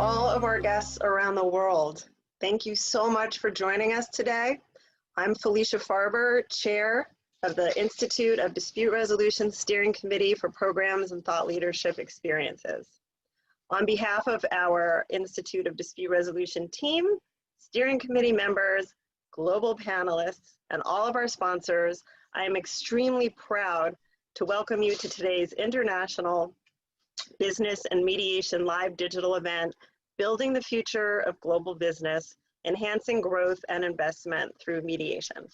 all of our guests around the world. Thank you so much for joining us today. I'm Felicia Farber, Chair of the Institute of Dispute Resolution Steering Committee for Programs and Thought Leadership Experiences. On behalf of our Institute of Dispute Resolution team, steering committee members, global panelists, and all of our sponsors, I am extremely proud to welcome you to today's International Business and Mediation live digital event, Building the Future of Global Business, Enhancing Growth and Investment Through Mediation.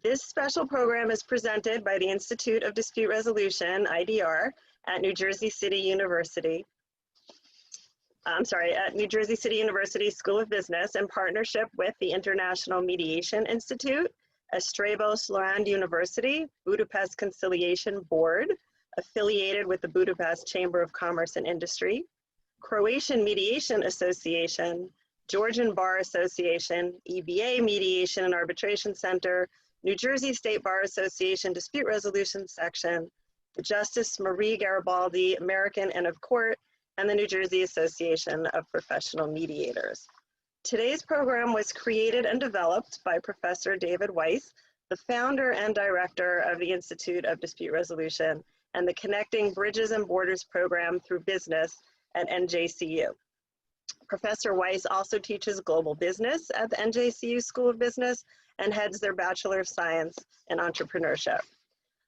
This special program is presented by the Institute of Dispute Resolution, IDR, at New Jersey City University School of Business in partnership with the International Mediation Institute, Estrevos Lorand University, Budapest Conciliation Board, affiliated with the Budapest Chamber of Commerce and Industry, Croatian Mediation Association, Georgian Bar Association, EBA Mediation and Arbitration Center, New Jersey State Bar Association Dispute Resolution Section, the Justice Marie Garibaldi American Inn of Court, and the New Jersey Association of Professional Mediators. Today's program was created and developed by Professor David Weiss, the founder and director of the Institute of Dispute Resolution and the Connecting Bridges and Borders program through business at NJCU. Professor Weiss also teaches global business at the NJCU School of Business and heads their Bachelor of Science in Entrepreneurship.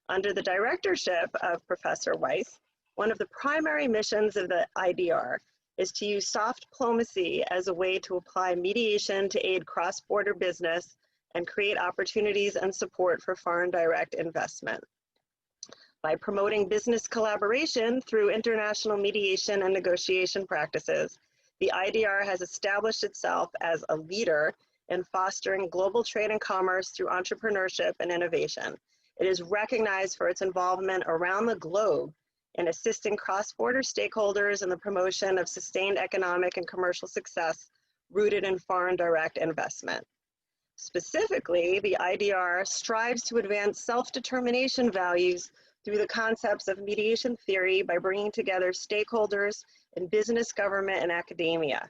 Under the directorship of Professor Weiss, one of the primary missions of the IDR is to use soft diplomacy as a way to apply mediation to aid cross-border business and create opportunities and support for foreign direct investment. By promoting business collaboration through international mediation and negotiation practices, the IDR has established itself as a leader in fostering global trade and commerce through entrepreneurship and innovation. It is recognized for its involvement around the globe in assisting cross-border stakeholders in the promotion of sustained economic and commercial success rooted in foreign direct investment. Specifically, the IDR strives to advance self-determination values through the concepts of mediation theory by bringing together stakeholders in business, government, and academia.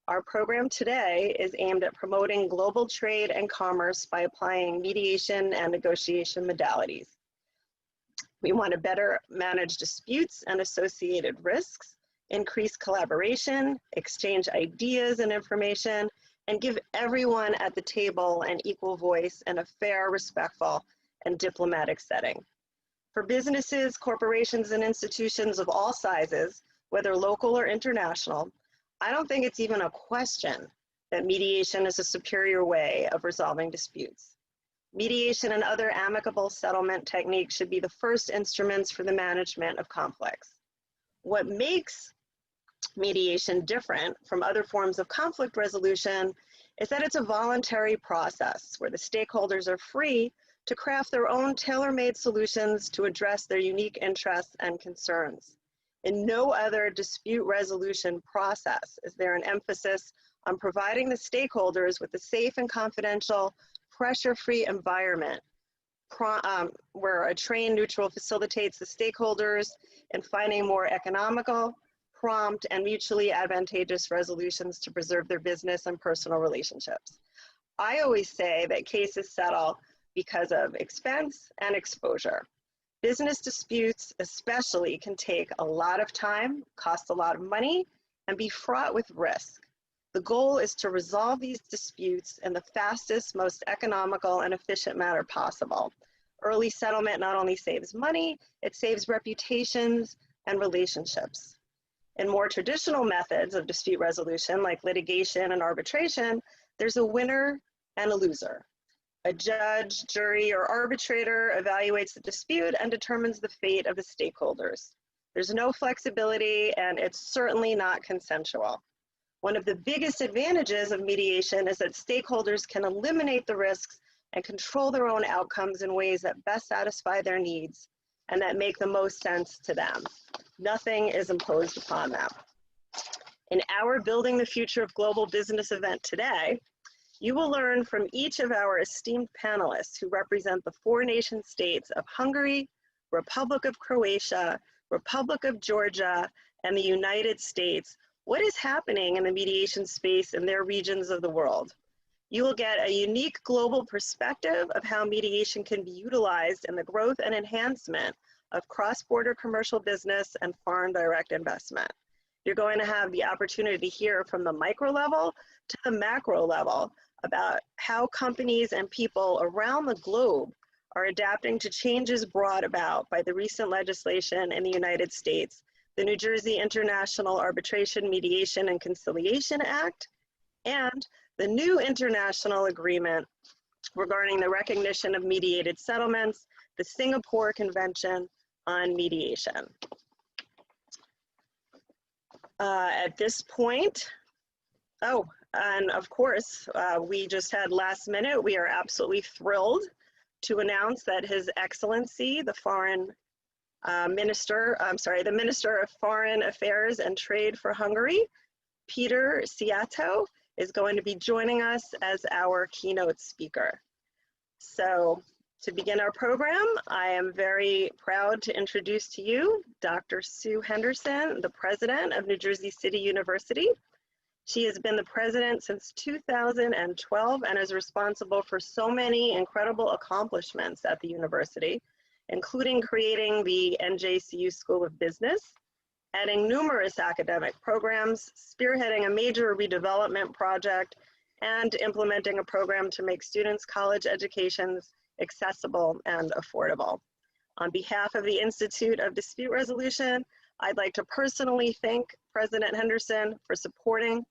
Our program today is aimed at promoting global trade and commerce by applying mediation and negotiation modalities. We want to better manage disputes and associated risks, increase collaboration, exchange ideas and information, and give everyone at the table an equal voice in a fair, respectful, and diplomatic setting. For businesses, corporations, and institutions of all sizes, whether local or international, I don't think it's even a question that mediation is a superior way of resolving disputes. Mediation and other amicable settlement techniques should be the first instruments for the management of conflicts. What makes mediation different from other forms of conflict resolution is that it's a voluntary process where the stakeholders are free to craft their own tailor-made solutions to address their unique interests and concerns. In no other dispute resolution process is there an emphasis on providing the stakeholders with a safe and confidential, pressure-free environment where a trained neutral facilitates the stakeholders in finding more economical, prompt, and mutually advantageous resolutions to preserve their business and personal relationships. I always say that cases settle because of expense and exposure. Business disputes especially can take a lot of time, cost a lot of money, and be fraught with risk. The goal is to resolve these disputes in the fastest, most economical, and efficient manner possible. Early settlement not only saves money, it saves reputations and relationships. In more traditional methods of dispute resolution, like litigation and arbitration, there's a winner and a loser. A judge, jury, or arbitrator evaluates the dispute and determines the fate of the stakeholders. There's no flexibility, and it's certainly not consensual. One of the biggest advantages of mediation is that stakeholders can eliminate the risks and control their own outcomes in ways that best satisfy their needs and that make the most sense to them. Nothing is imposed upon them. In our Building the Future of Global Business event today, you will learn from each of our esteemed panelists who represent the 4 nation states of Hungary, Republic of Croatia, Republic of Georgia, and the United States, what is happening in the mediation space in their regions of the world. You will get a unique global perspective of how mediation can be utilized in the growth and enhancement of cross-border commercial business and foreign direct investment. You're going to have the opportunity to hear from the micro level to the macro level about how companies and people around the globe are adapting to changes brought about by the recent legislation in the United States, the New Jersey International Arbitration, Mediation, and Conciliation Act, and the new international agreement regarding the recognition of mediated settlements, the Singapore Convention on Mediation. At this point, and of course, we just had last minute, we are absolutely thrilled to announce that His Excellency, the Minister of Foreign Affairs and Trade for Hungary, Peter Szijjártó, is going to be joining us as our keynote speaker. So to begin our program, I am very proud to introduce to you Dr. Sue Henderson, the president of New Jersey City University. She has been the president since 2012 and is responsible for so many incredible accomplishments at the university, including creating the NJCU School of Business, adding numerous academic programs, spearheading a major redevelopment project, and implementing a program to make students' college educations accessible and affordable. On behalf of the Institute of Dispute Resolution, I'd like to personally thank President Henderson for supporting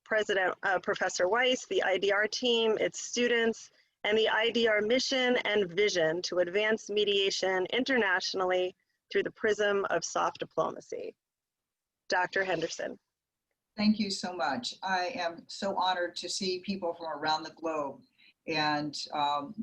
Professor Weiss, the IDR team, its students, and the IDR mission and vision to advance mediation internationally through the prism of soft diplomacy. Dr. Henderson. Thank you so much. I am so honored to see people from around the globe. And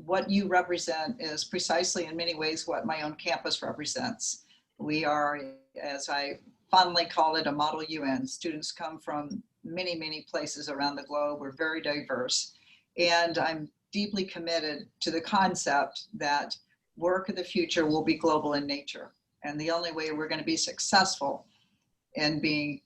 what you represent is precisely in many ways what my own campus represents. We are, as I fondly call it, a model UN. Students come from many, many places around the globe. We're very diverse. And I'm deeply committed to the concept that work of the future will be global in nature. And the only way we're going to be successful in being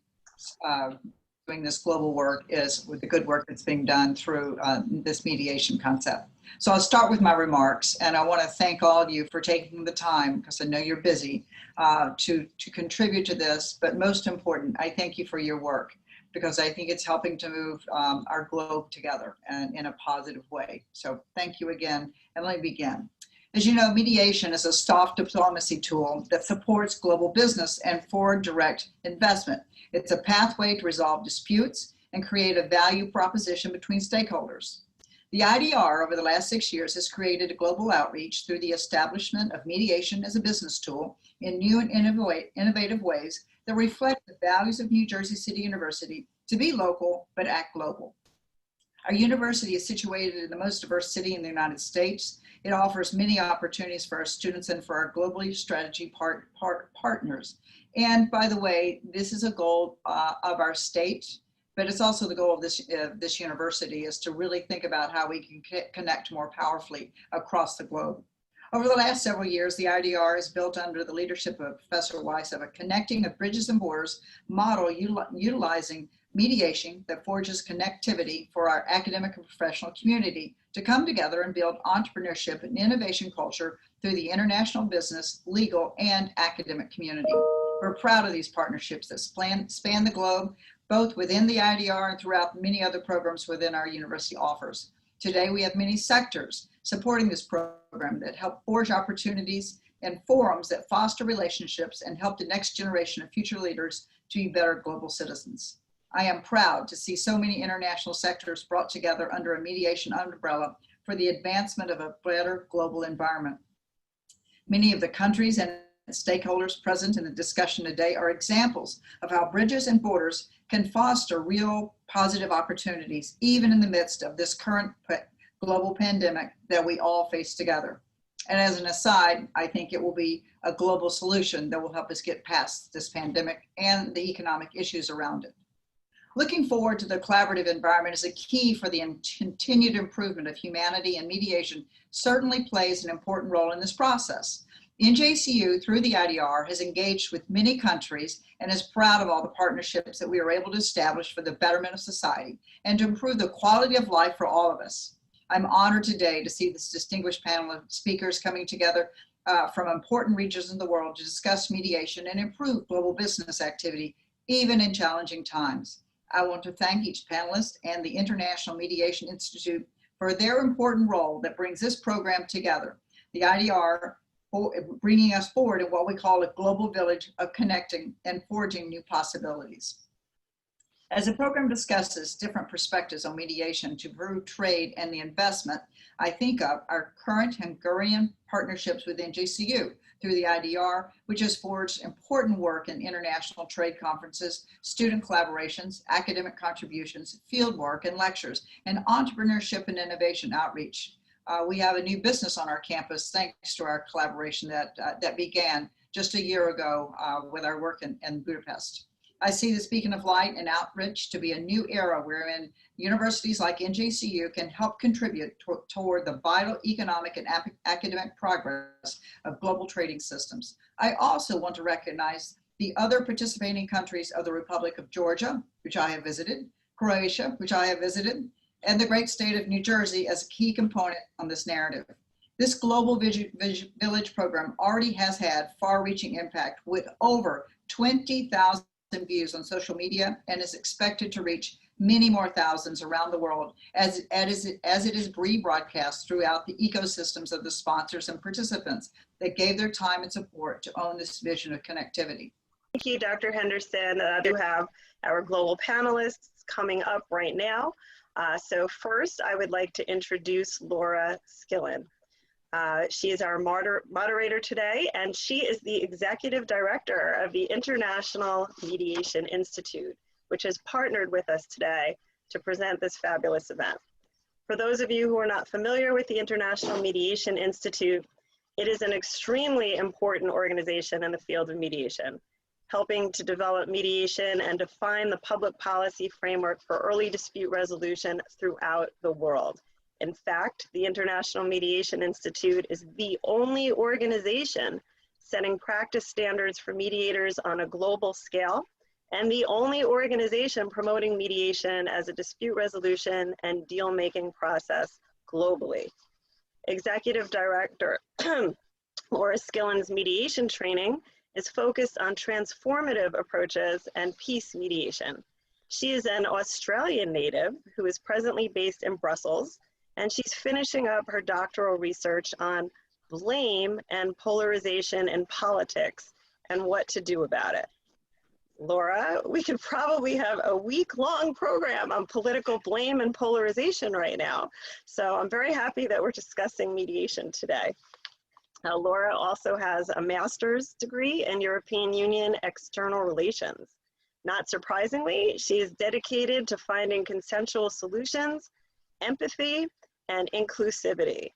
doing this global work is with the good work that's being done through this mediation concept. So I'll start with my remarks, and I want to thank all of you for taking the time, because I know you're busy, to contribute to this. But most important, I thank you for your work, because I think it's helping to move our globe together and in a positive way. So thank you again, and let me begin. As you know, mediation is a soft diplomacy tool that supports global business and foreign direct investment. It's a pathway to resolve disputes and create a value proposition between stakeholders. The IDR over the last 6 years has created a global outreach through the establishment of mediation as a business tool in new and innovative ways that reflect the values of New Jersey City University to be local but act global. Our university is situated in the most diverse city in the United States. It offers many opportunities for our students and for our globally strategy partners. And by the way, this is a goal of our state, but it's also the goal of this university, is to really think about how we can connect more powerfully across the globe. Over the last several years, the IDR is built under the leadership of Professor Weiss of a connecting of bridges and borders model utilizing mediation that forges connectivity for our academic and professional community to come together and build entrepreneurship and innovation culture through the international business, legal, and academic community. We're proud of these partnerships that span the globe, both within the IDR and throughout many other programs within our university offers. Today, we have many sectors supporting this program that help forge opportunities and forums that foster relationships and help the next generation of future leaders to be better global citizens. I am proud to see so many international sectors brought together under a mediation umbrella for the advancement of a better global environment. Many of the countries and stakeholders present in the discussion today are examples of how bridges and borders can foster real positive opportunities, even in the midst of this current global pandemic that we all face together. And as an aside, I think it will be a global solution that will help us get past this pandemic and the economic issues around it. Looking forward to the collaborative environment is a key for the continued improvement of humanity, and mediation certainly plays an important role in this process. NJCU, through the IDR, has engaged with many countries and is proud of all the partnerships that we are able to establish for the betterment of society and to improve the quality of life for all of us. I'm honored today to see this distinguished panel of speakers coming together from important regions in the world to discuss mediation and improve global business activity, even in challenging times. I want to thank each panelist and the International Mediation Institute for their important role that brings this program together. The IDR bringing us forward in what we call a global village of connecting and forging new possibilities. As the program discusses different perspectives on mediation to improve trade and the investment, I think of our current Hungarian partnerships with NJCU through the IDR, which has forged important work in international trade conferences, student collaborations, academic contributions, field work and lectures, and entrepreneurship and innovation outreach. We have a new business on our campus thanks to our collaboration that began just a year ago with our work in Budapest. I see this beacon of light and outreach to be a new era wherein universities like NJCU can help contribute toward the vital economic and academic progress of global trading systems. I also want to recognize the other participating countries of the Republic of Georgia, which I have visited, Croatia, which I have visited, and the great state of New Jersey as a key component on this narrative. This global village program already has had far-reaching impact with over 20,000 views on social media and is expected to reach many more thousands around the world as it is rebroadcast throughout the ecosystems of the sponsors and participants that gave their time and support to own this vision of connectivity. Thank you, Dr. Henderson. We have our global panelists coming up right now. So first, I would like to introduce Laura Skillen. She is our moderator today, and she is the Executive Director of the International Mediation Institute, which has partnered with us today to present this fabulous event. For those of you who are not familiar with the International Mediation Institute, it is an extremely important organization in the field of mediation, helping to develop mediation and define the public policy framework for early dispute resolution throughout the world. In fact, the International Mediation Institute is the only organization setting practice standards for mediators on a global scale, and the only organization promoting mediation as a dispute resolution and deal-making process globally. Executive Director Laura Skillen's mediation training is focused on transformative approaches and peace mediation. She is an Australian native who is presently based in Brussels, and she's finishing up her doctoral research on blame and polarization in politics and what to do about it. Laura, we could probably have a week-long program on political blame and polarization right now. So I'm very happy that we're discussing mediation today. Laura also has a master's degree in European Union External Relations. Not surprisingly, she is dedicated to finding consensual solutions, empathy, and inclusivity.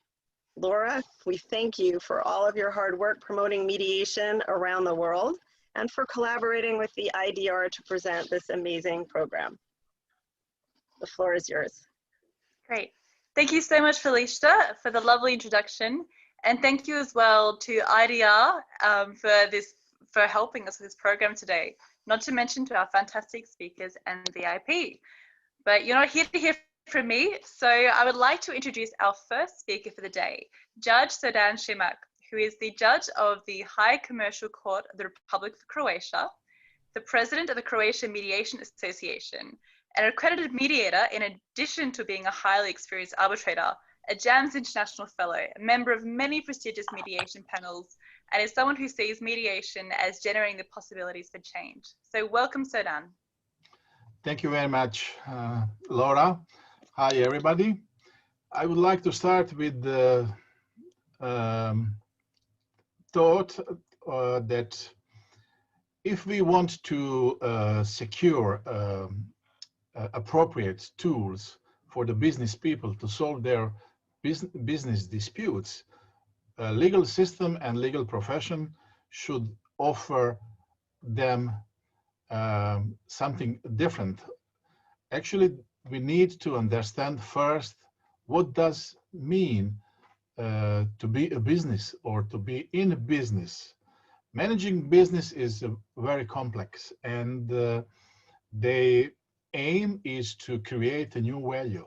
Laura, we thank you for all of your hard work promoting mediation around the world and for collaborating with the IDR to present this amazing program. The floor is yours. Great. Thank you so much, Felicia, for the lovely introduction. And thank you as well to IDR for helping us with this program today, not to mention to our fantastic speakers and VIP. But you're not here to hear from me, so I would like to introduce our first speaker for the day, Judge Sedan Šimak, who is the judge of the High Commercial Court of the Republic of Croatia, the president of the Croatian Mediation Association, an accredited mediator in addition to being a highly experienced arbitrator, a JAMS International Fellow, a member of many prestigious mediation panels, and is someone who sees mediation as generating the possibilities for change. So welcome, Sedan. Thank you very much, Laura. Hi, everybody. I would like to start with the thought that if we want to secure appropriate tools for the business people to solve their business disputes, legal system and legal profession should offer them something different. Actually, we need to understand first what does mean to be a business or to be in a business. Managing business is very complex, and the aim is to create a new value.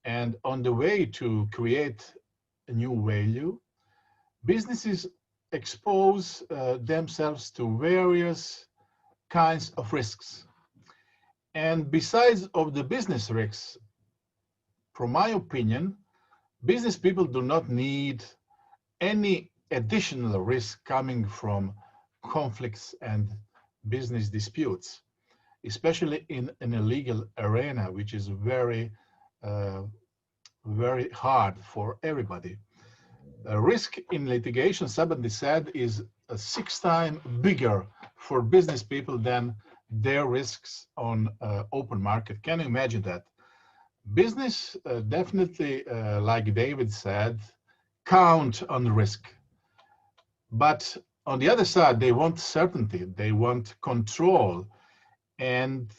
And on the way to create a new value, businesses expose themselves to various kinds of risks. And besides of the business risks, from my opinion, business people do not need any additional risk coming from conflicts and business disputes, especially in a legal arena, which is uh, very hard for everybody. Risk in litigation, somebody said, is 6 times bigger for business people than their risks on open market. Can you imagine that? Business definitely, like David said, count on risk. But on the other side, they want certainty, they want control, and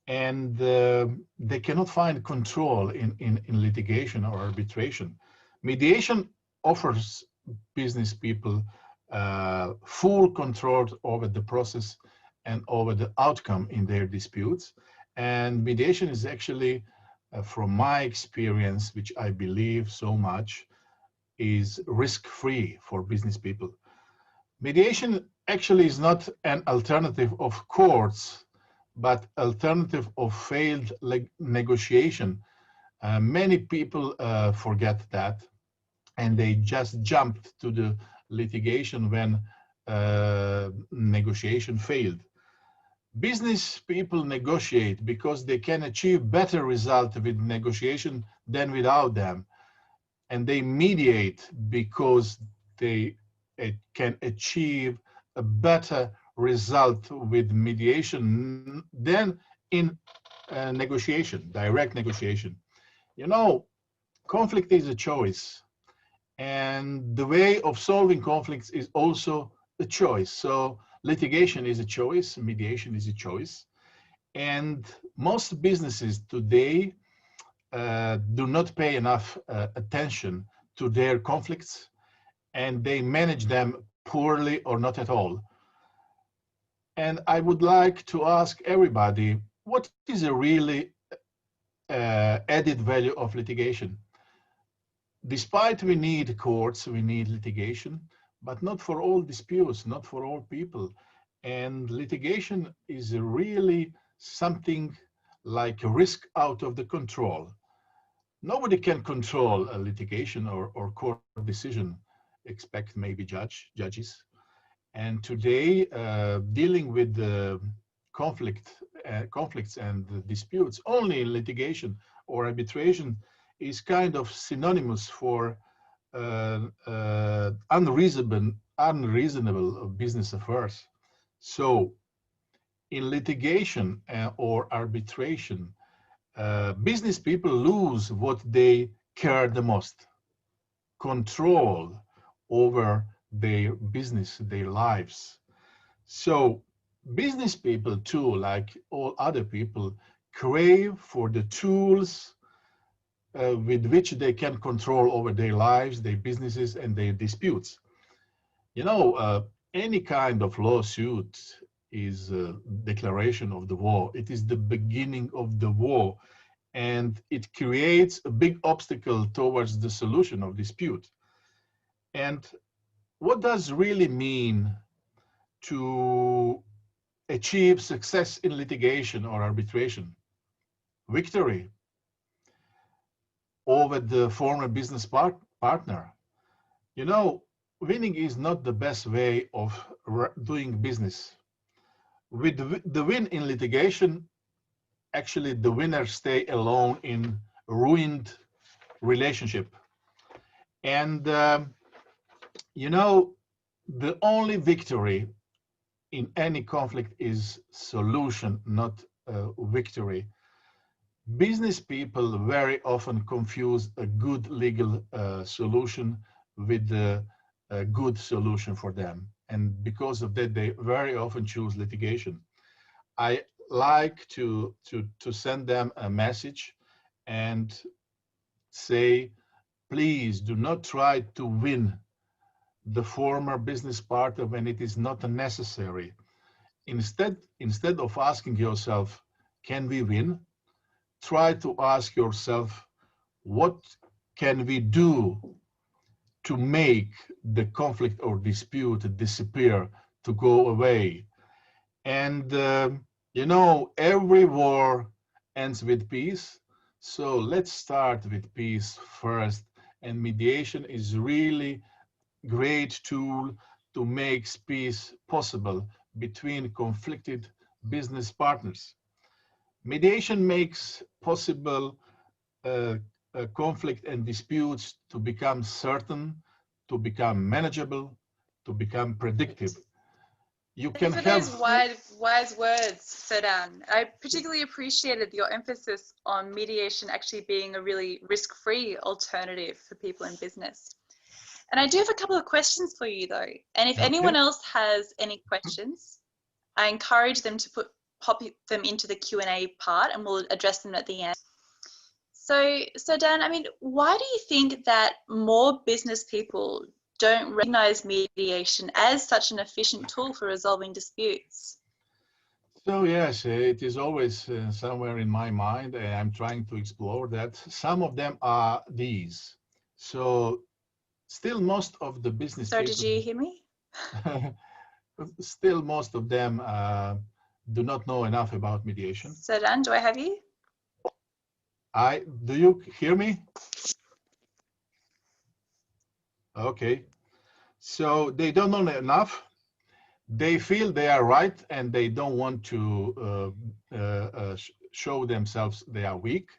they cannot find control in litigation or arbitration. Mediation offers business people full control over the process and over the outcome in their disputes. And mediation is actually, from my experience, which I believe so much, is risk-free for business people. Mediation actually is not an alternative of courts, but alternative of failed negotiation. Many people forget that, and they just jumped to the litigation when negotiation failed. Business people negotiate because they can achieve better result with negotiation than without them. And they mediate because they can achieve a better result with mediation than in negotiation, direct negotiation. You know, conflict is a choice, and the way of solving conflicts is also a choice. So litigation is a choice, mediation is a choice, and most businesses today do not pay enough attention to their conflicts, and they manage them poorly or not at all. And I would like to ask everybody, what is a really added value of litigation? Despite we need courts, we need litigation, but not for all disputes, not for all people. And litigation is really something like a risk out of the control. Nobody can control a litigation or court decision, except maybe judges. And today, dealing with the conflicts and disputes only in litigation or arbitration is kind of synonymous for unreasonable business affairs. So in litigation or arbitration, business people lose what they care the most: control over their business, their lives. So business people too, like all other people, crave for the tools with which they can control over their lives, their businesses, and their disputes. You know, any kind of lawsuit is a declaration of the war. It is the beginning of the war, and it creates a big obstacle towards the solution of dispute. And what does really mean to achieve success in litigation or arbitration? Victory over the former business partner. You know, winning is not the best way of doing business. With the win in litigation, actually the winners stay alone in ruined relationship. And you know, the only victory in any conflict is solution, not victory. Business people very often confuse a good legal solution with a good solution for them. And because of that, they very often choose litigation. I like to send them a message and say, please do not try to win the former business partner when it is not necessary. Instead of asking yourself, can we win? Try to ask yourself, what can we do to make the conflict or dispute disappear, to go away? And you know, every war ends with peace. So let's start with peace first. And mediation is really great tool to make peace possible between conflicted business partners. Mediation makes possible conflict and disputes to become certain, to become manageable, to become predictive. You Thank you can for have, those wise words, Sedan. I particularly appreciated your emphasis on mediation actually being a really risk-free alternative for people in business. And I do have a couple of questions for you though. And if anyone else has any questions, I encourage them to pop them into the Q&A part and we'll address them at the end. So Dan, I mean, why do you think that more business people don't recognize mediation as such an efficient tool for resolving disputes? So yes, it is always somewhere in my mind, and I'm trying to explore that. Some of them are these. So still most of the business Sorry, people, did you hear me? still most of them do not know enough about mediation. So Dan, do I have you? Do you hear me? Okay. So they don't know enough. They feel they are right and they don't want to show themselves they are weak.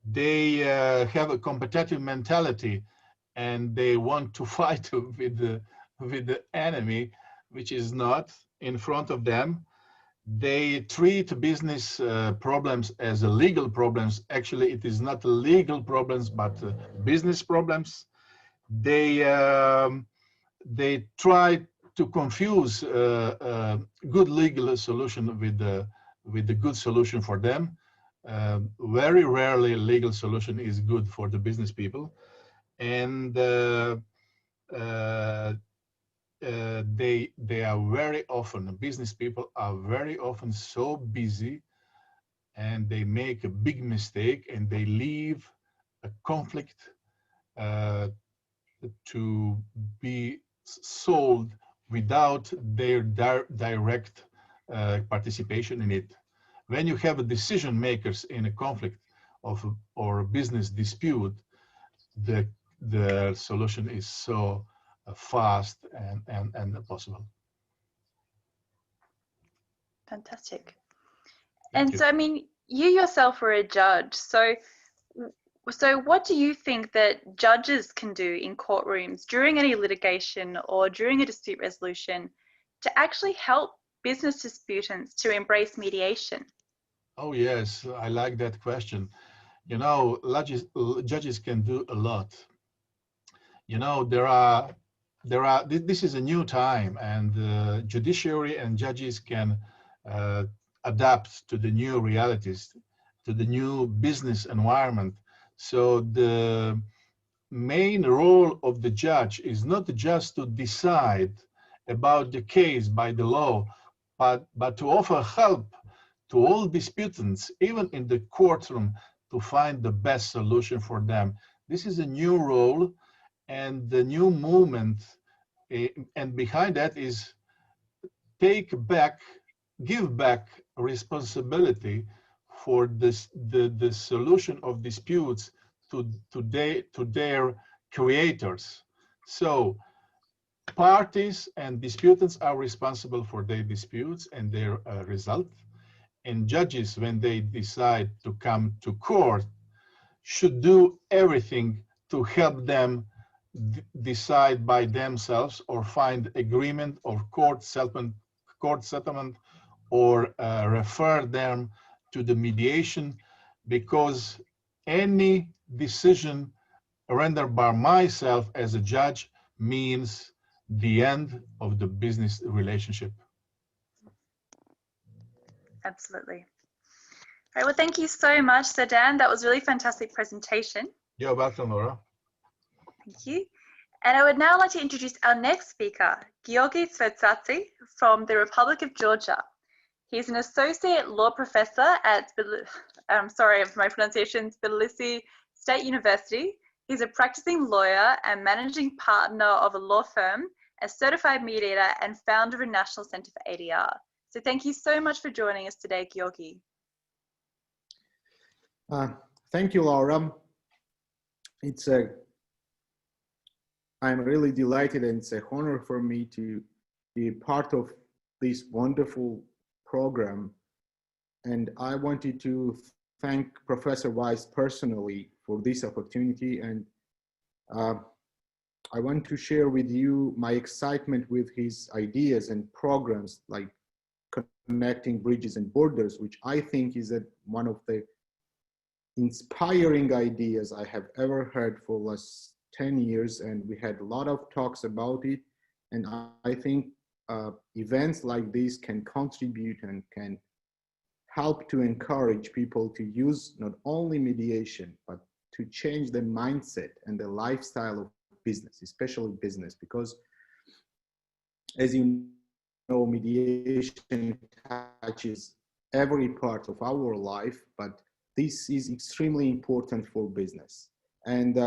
They have a competitive mentality and they want to fight with the enemy, which is not in front of them. They treat business problems as legal problems. Actually, it is not legal problems, but business problems. They try to confuse good legal solution with the good solution for them. Very rarely, legal solution is good for the business people, and they are very often, business people are very often so busy, and they make a big mistake, and they leave a conflict to be solved without their direct participation in it. When you have decision makers in a conflict or a business dispute, the solution is so fast and possible. Fantastic. Thank And you. so, I mean, you yourself were a judge. So what do you think that judges can do in courtrooms during any litigation or during a dispute resolution to actually help business disputants to embrace mediation? Oh yes, I like that question. You know, judges can do a lot. You know, this is a new time, and the judiciary and judges can adapt to the new realities, to the new business environment. So the main role of the judge is not just to decide about the case by the law, but to offer help to all disputants, even in the courtroom, to find the best solution for them. This is a new role and the new movement, and behind that is give back responsibility for the solution of disputes to their creators. So parties and disputants are responsible for their disputes and their result. And judges, when they decide to come to court, should do everything to help them decide by themselves or find agreement or court settlement, or refer them to the mediation, because any decision rendered by myself as a judge means the end of the business relationship. Absolutely. All right, well, thank you so much, Sedan. That was a really fantastic presentation. You're welcome, Laura. Thank you. And I would now like to introduce our next speaker, Georgi Svetsatsi from the Republic of Georgia. He's an associate law professor at, I'm sorry for my pronunciation, Tbilisi State University. He's a practicing lawyer and managing partner of a law firm, a certified mediator, and founder of a National Center for ADR. So thank you so much for joining us today, Georgi. Thank you, Laura. I'm really delighted, and it's an honor for me to be part of this wonderful program. And I wanted to thank Professor Weiss personally for this opportunity. And I want to share with you my excitement with his ideas and programs like Connecting Bridges and Borders, which I think is one of the inspiring ideas I have ever heard for the last 10 years. And we had a lot of talks about it. And I think events like this can contribute and can help to encourage people to use not only mediation, but to change the mindset and the lifestyle of business, especially business, because as you know, mediation touches every part of our life, but this is extremely important for business. And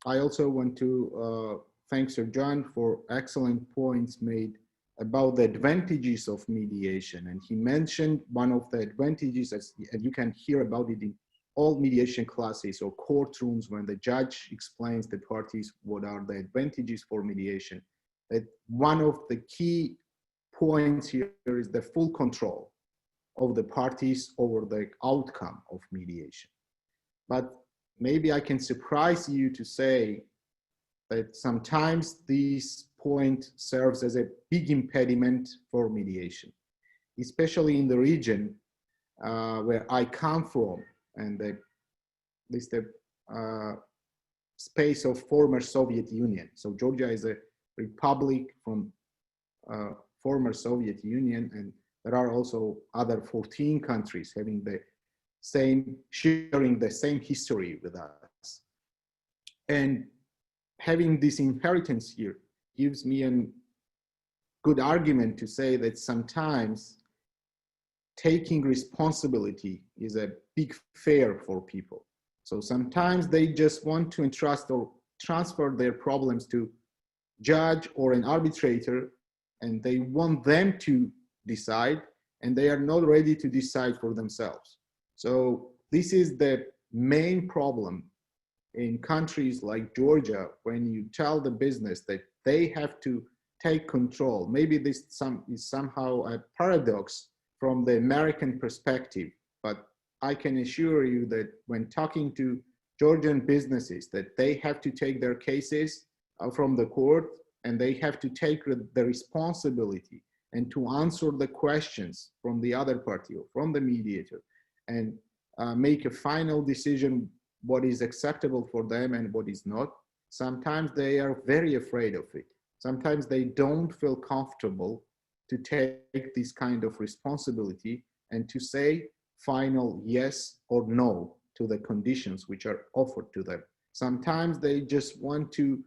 I also want to thank Sir John for excellent points made about the advantages of mediation. And he mentioned one of the advantages, and you can hear about it in all mediation classes or courtrooms when the judge explains the parties what are the advantages for mediation. That one of the key points here is the full control of the parties over the outcome of mediation. But maybe I can surprise you to say that sometimes this point serves as a big impediment for mediation, especially in the region where I come from, and the space of former Soviet Union. So Georgia is a republic from former Soviet Union, and there are also other 14 countries having sharing the same history with us. And having this inheritance here gives me a good argument to say that sometimes taking responsibility is a big fear for people. So sometimes they just want to entrust or transfer their problems to judge or an arbitrator, and they want them to decide, and they are not ready to decide for themselves. So this is the main problem in countries like Georgia, when you tell the business that they have to take control. Maybe this is somehow a paradox from the American perspective, but I can assure you that when talking to Georgian businesses, that they have to take their cases from the court, and they have to take the responsibility and to answer the questions from the other party or from the mediator, and make a final decision what is acceptable for them and what is not. Sometimes they are very afraid of it. Sometimes they don't feel comfortable to take this kind of responsibility and to say final yes or no to the conditions which are offered to them. Sometimes they just want to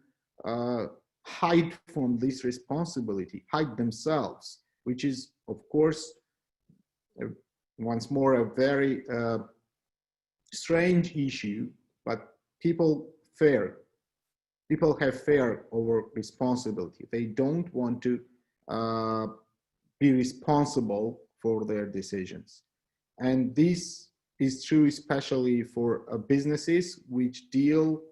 hide from this responsibility, hide themselves, which is, of course, once more a very strange issue, but people have fear over responsibility. They don't want to be responsible for their decisions. And this is true especially for businesses which deal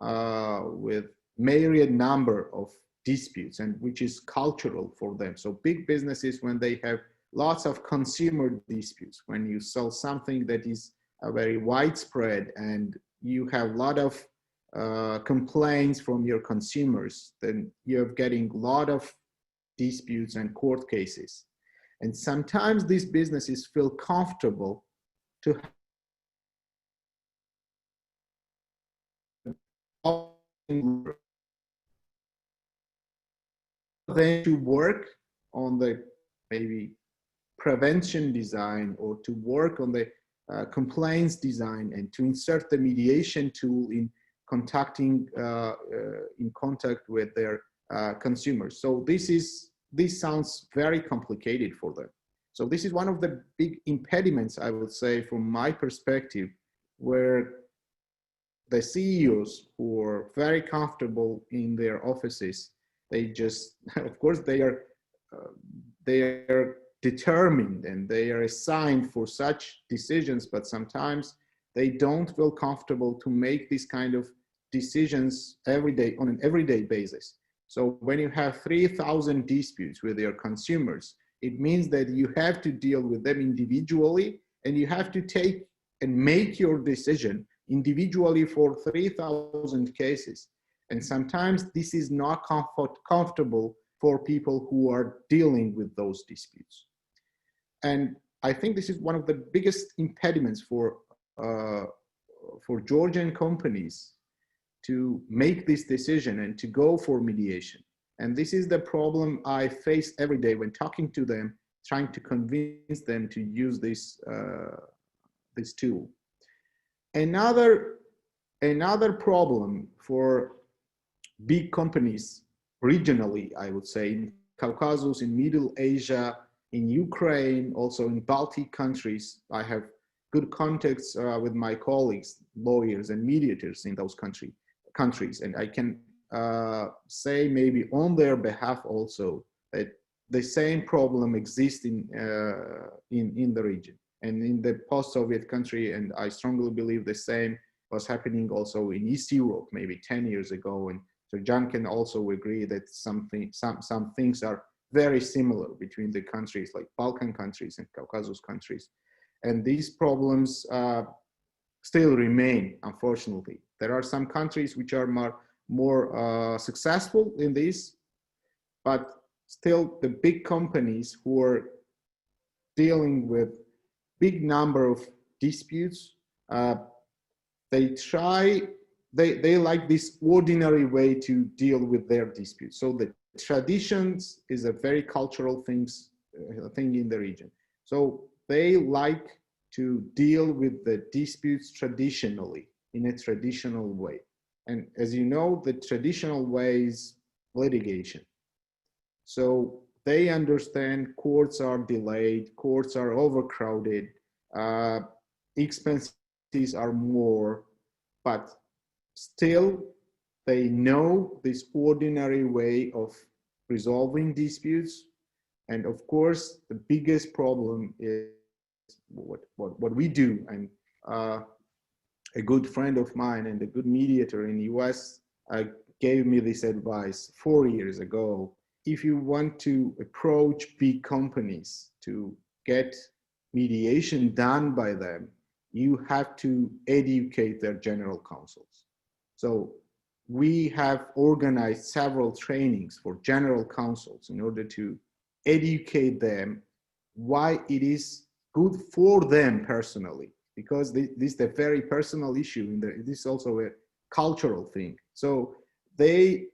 with myriad number of disputes, and which is cultural for them. So big businesses, when they have lots of consumer disputes, when you sell something that is very widespread and you have a lot of complaints from your consumers, then you're getting a lot of disputes and court cases. And sometimes these businesses feel comfortable to work on the maybe prevention design, or to work on the complaints design, and to insert the mediation tool in contacting in contact with their consumers. So this sounds very complicated for them. So this is one of the big impediments, I would say, from my perspective, where the CEOs who are very comfortable in their offices, they just, of course, they are determined and they are assigned for such decisions, but sometimes they don't feel comfortable to make these kind of decisions every day on an everyday basis. So when you have 3,000 disputes with your consumers, it means that you have to deal with them individually, and you have to take and make your decision individually for 3,000 cases. And sometimes this is not comfortable for people who are dealing with those disputes. And I think this is one of the biggest impediments for Georgian companies to make this decision and to go for mediation. And this is the problem I face every day when talking to them, trying to convince them to use this tool. Another problem for big companies regionally, I would say, in Caucasus, in Middle Asia, in Ukraine, also in Baltic countries. I have good contacts with my colleagues, lawyers and mediators in those countries, and I can say maybe on their behalf also that the same problem exists in the region and in the post-Soviet country, and I strongly believe the same was happening also in East Europe maybe 10 years ago. And so John can also agree that some things are very similar between the countries like Balkan countries and Caucasus countries, and these problems still remain, unfortunately. There are some countries which are more successful in this, but still the big companies who are dealing with big number of disputes, they like this ordinary way to deal with their disputes. So the traditions is a very cultural thing in the region. So they like to deal with the disputes traditionally, in a traditional way. And as you know, the traditional way is litigation. So they understand courts are delayed, courts are overcrowded, expenses are more, but still they know this ordinary way of resolving disputes. And of course, the biggest problem is what we do. And a good friend of mine and a good mediator in the US gave me this advice 4 years ago. If you want to approach big companies to get mediation done by them, you have to educate their general counsels. So we have organized several trainings for general counsels in order to educate them why it is good for them personally, because this is a very personal issue. This is also a cultural thing. So they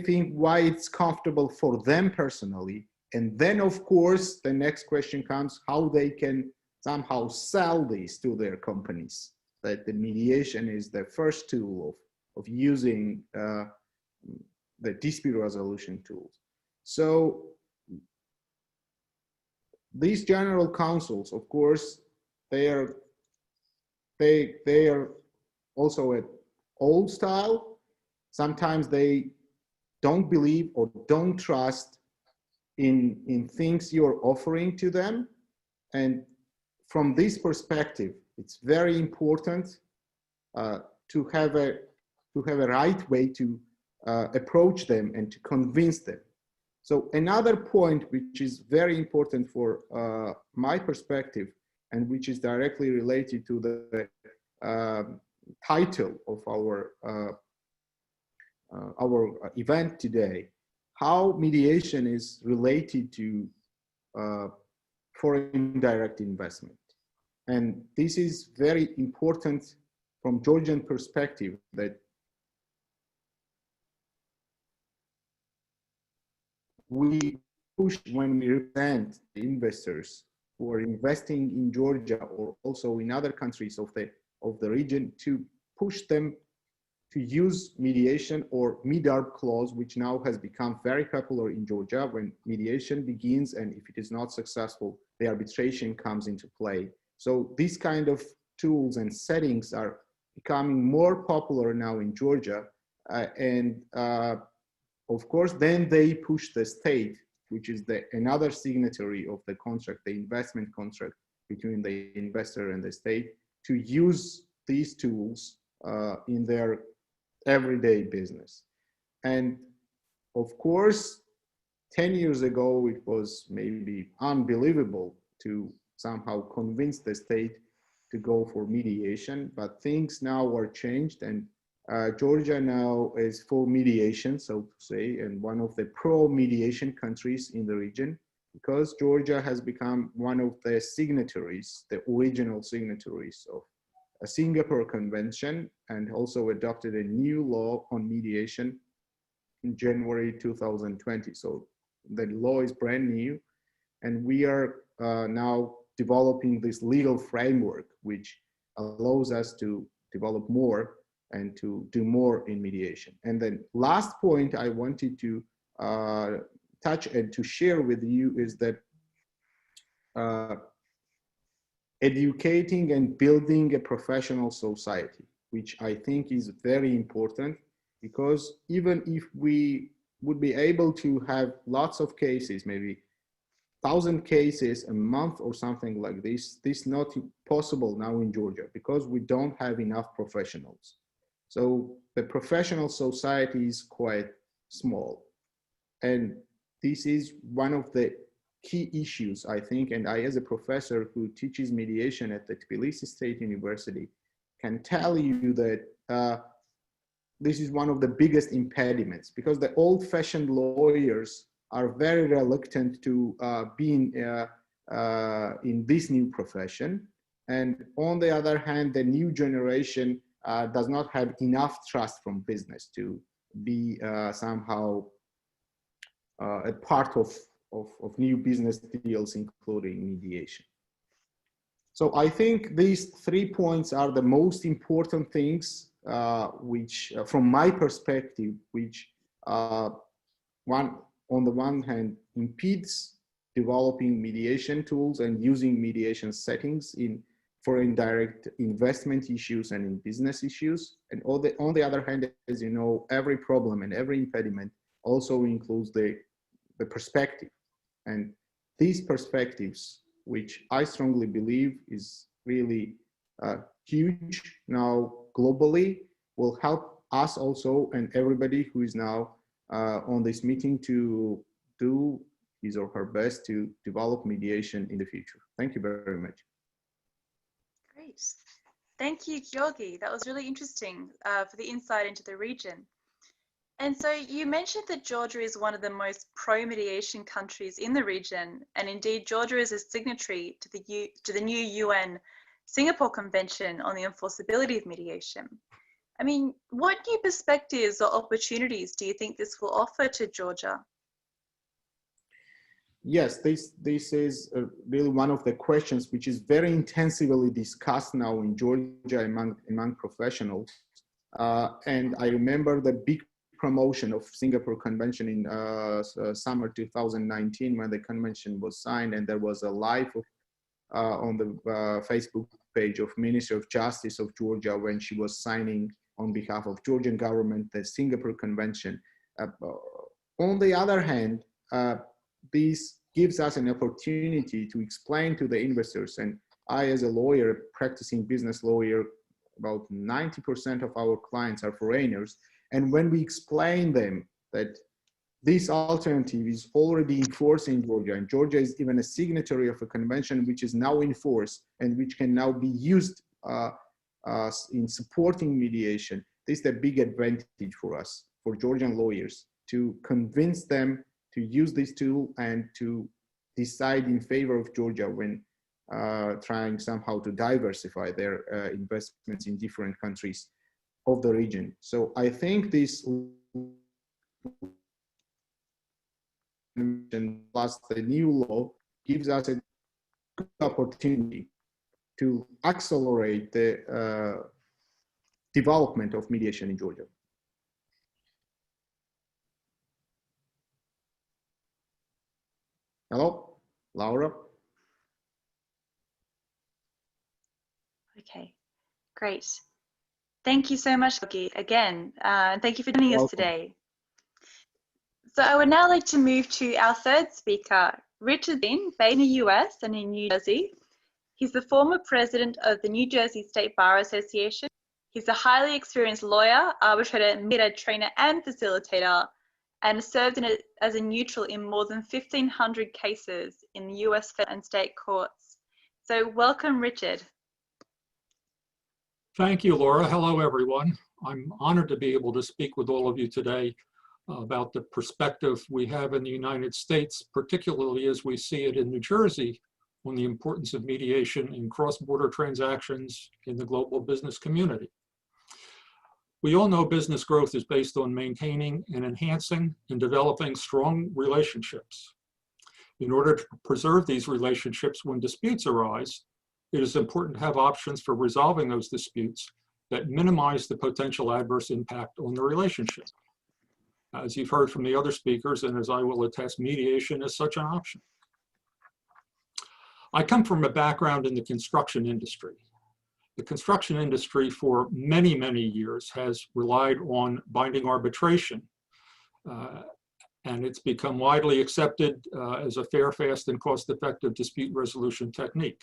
think why it's comfortable for them personally. And then, of course, the next question comes how they can somehow sell this to their companies, that the mediation is the first tool of using the dispute resolution tools. So these general counsels, of course, they are also an old style. Sometimes they don't believe or don't trust in things you're offering to them. And from this perspective, it's very important to have a right way to approach them and to convince them. So another point which is very important for my perspective, and which is directly related to the title of our event today, how mediation is related to foreign direct investment. And this is very important from Georgian perspective, that we push when we represent the investors who are investing in Georgia or also in other countries of the region, to push them to use mediation or MEDARB clause, which now has become very popular in Georgia. When mediation begins and if it is not successful, the arbitration comes into play. So these kind of tools and settings are becoming more popular now in Georgia. Of course, then they push the state, which is another signatory of the contract, the investment contract between the investor and the state, to use these tools in their everyday business. And of course, 10 years ago, it was maybe unbelievable to somehow convince the state to go for mediation, but things now are changed, and Georgia now is for mediation, so to say, and one of the pro-mediation countries in the region, because Georgia has become one of the signatories, the original signatories of a Singapore Convention, and also adopted a new law on mediation in January 2020. So the law is brand new, and we are now developing this legal framework, which allows us to develop more and to do more in mediation. And then last point I wanted to touch and to share with you is that educating and building a professional society, which I think is very important, because even if we would be able to have lots of cases, maybe 1,000 cases a month or something like this is not possible now in Georgia because we don't have enough professionals. So the professional society is quite small. And this is one of the key issues, I think, and I, as a professor who teaches mediation at the Tbilisi State University, can tell you that this is one of the biggest impediments, because the old-fashioned lawyers are very reluctant to be in this new profession. And on the other hand, the new generation does not have enough trust from business to be somehow a part of new business deals, including mediation. So I think these 3 points are the most important things, which, from my perspective, which on the one hand impedes developing mediation tools and using mediation settings for indirect investment issues and in business issues. And on the other hand, as you know, every problem and every impediment also includes the perspective. And these perspectives, which I strongly believe is really huge now globally, will help us also and everybody who is now on this meeting to do his or her best to develop mediation in the future. Thank you very much. Great. Thank you, Georgi. That was really interesting for the insight into the region. And so you mentioned that Georgia is one of the most pro-mediation countries in the region, and indeed Georgia is a signatory to the new UN Singapore Convention on the Enforceability of Mediation. I mean, what new perspectives or opportunities do you think this will offer to Georgia? Yes, this is really one of the questions which is very intensively discussed now in Georgia among professionals. And I remember the big promotion of Singapore Convention in summer 2019 when the convention was signed, and there was a live on the Facebook page of Minister of Justice of Georgia when she was signing on behalf of Georgian government the Singapore Convention. On the other hand, this gives us an opportunity to explain to the investors, and I, as a lawyer, practicing business lawyer, about 90% of our clients are foreigners. And when we explain them that this alternative is already in force in Georgia, and Georgia is even a signatory of a convention which is now in force and which can now be used in supporting mediation, this is a big advantage for us, for Georgian lawyers, to convince them to use this tool and to decide in favor of Georgia when trying somehow to diversify their investments in different countries of the region. So I think this plus the new law gives us a good opportunity to accelerate the development of mediation in Georgia. Hello, Laura? Okay, great. Thank you so much, Yogi, again. And thank you for joining us today. So I would now like to move to our third speaker, Richard Dean, based in the US and in New Jersey. He's the former president of the New Jersey State Bar Association. He's a highly experienced lawyer, arbitrator, mediator, trainer, and facilitator, and served as a neutral in more than 1,500 cases in the US federal and state courts. So welcome, Richard. Thank you, Laura. Hello, everyone. I'm honored to be able to speak with all of you today about the perspective we have in the United States, particularly as we see it in New Jersey, on the importance of mediation in cross-border transactions in the global business community. We all know business growth is based on maintaining and enhancing and developing strong relationships. In order to preserve these relationships when disputes arise, it is important to have options for resolving those disputes that minimize the potential adverse impact on the relationship. As you've heard from the other speakers, and as I will attest, mediation is such an option. I come from a background in the construction industry. The construction industry for many, many years has relied on binding arbitration, and it's become widely accepted as a fair, fast, and cost-effective dispute resolution technique.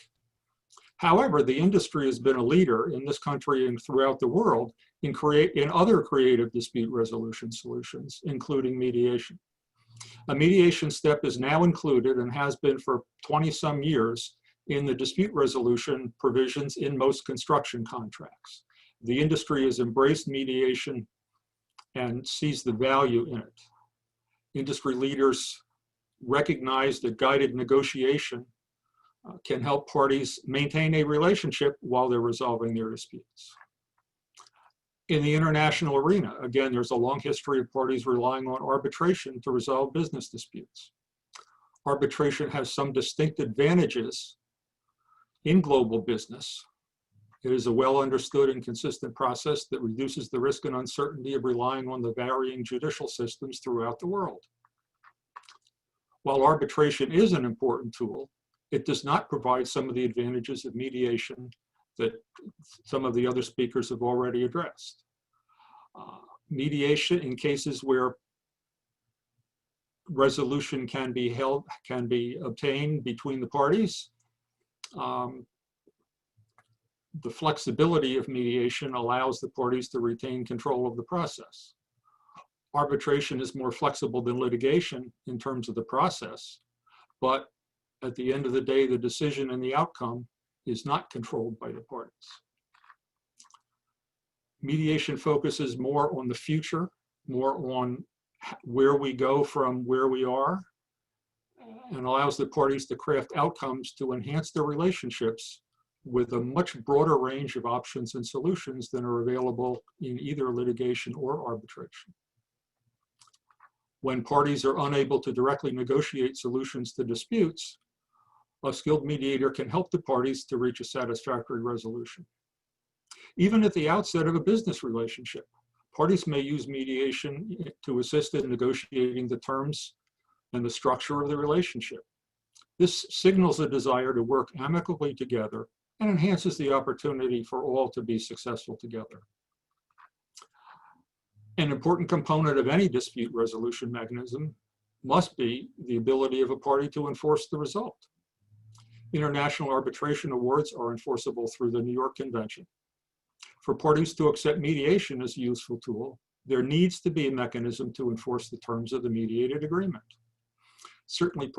However, the industry has been a leader in this country and throughout the world in other creative dispute resolution solutions, including mediation. A mediation step is now included and has been for 20-some years in the dispute resolution provisions in most construction contracts. The industry has embraced mediation and sees the value in it. Industry leaders recognize that guided negotiation can help parties maintain a relationship while they're resolving their disputes. In the international arena, again, there's a long history of parties relying on arbitration to resolve business disputes. Arbitration has some distinct advantages in global business. It is a well understood and consistent process that reduces the risk and uncertainty of relying on the varying judicial systems throughout the world. While arbitration is an important tool, it does not provide some of the advantages of mediation that some of the other speakers have already addressed. Mediation in cases where resolution can be obtained between the parties. The flexibility of mediation allows the parties to retain control of the process. Arbitration is more flexible than litigation in terms of the process, but at the end of the day, the decision and the outcome is not controlled by the parties. Mediation focuses more on the future, more on where we go from where we are, and allows the parties to craft outcomes to enhance their relationships with a much broader range of options and solutions than are available in either litigation or arbitration. When parties are unable to directly negotiate solutions to disputes, a skilled mediator can help the parties to reach a satisfactory resolution. Even at the outset of a business relationship, parties may use mediation to assist in negotiating the terms and the structure of the relationship. This signals a desire to work amicably together and enhances the opportunity for all to be successful together. An important component of any dispute resolution mechanism must be the ability of a party to enforce the result. International arbitration awards are enforceable through the New York Convention. For parties to accept mediation as a useful tool, there needs to be a mechanism to enforce the terms of the mediated agreement. Certainly,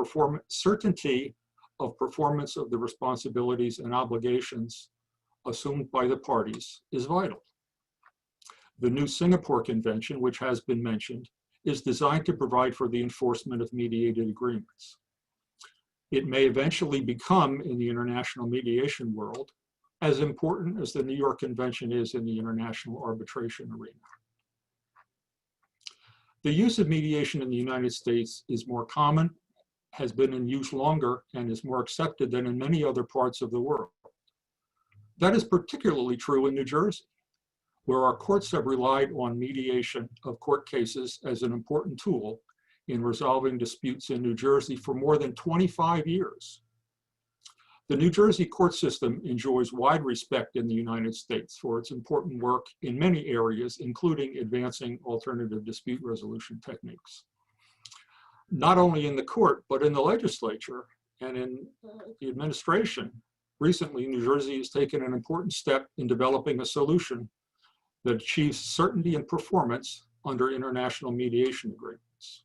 certainty of performance of the responsibilities and obligations assumed by the parties is vital. The new Singapore Convention, which has been mentioned, is designed to provide for the enforcement of mediated agreements. It may eventually become, in the international mediation world, as important as the New York Convention is in the international arbitration arena. The use of mediation in the United States is more common, has been in use longer, and is more accepted than in many other parts of the world. That is particularly true in New Jersey, where our courts have relied on mediation of court cases as an important tool in resolving disputes in New Jersey for more than 25 years. The New Jersey court system enjoys wide respect in the United States for its important work in many areas, including advancing alternative dispute resolution techniques. Not only in the court, but in the legislature and in the administration. Recently, New Jersey has taken an important step in developing a solution that achieves certainty and performance under international mediation agreements.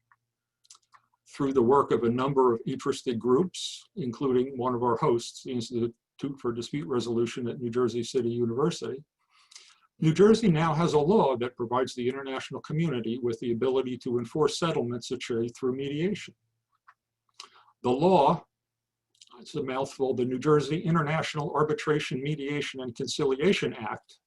Through the work of a number of interested groups, including one of our hosts, the Institute for Dispute Resolution at New Jersey City University, New Jersey now has a law that provides the international community with the ability to enforce settlements achieved through mediation. The law, it's a mouthful, the New Jersey International Arbitration, Mediation, and Conciliation Act,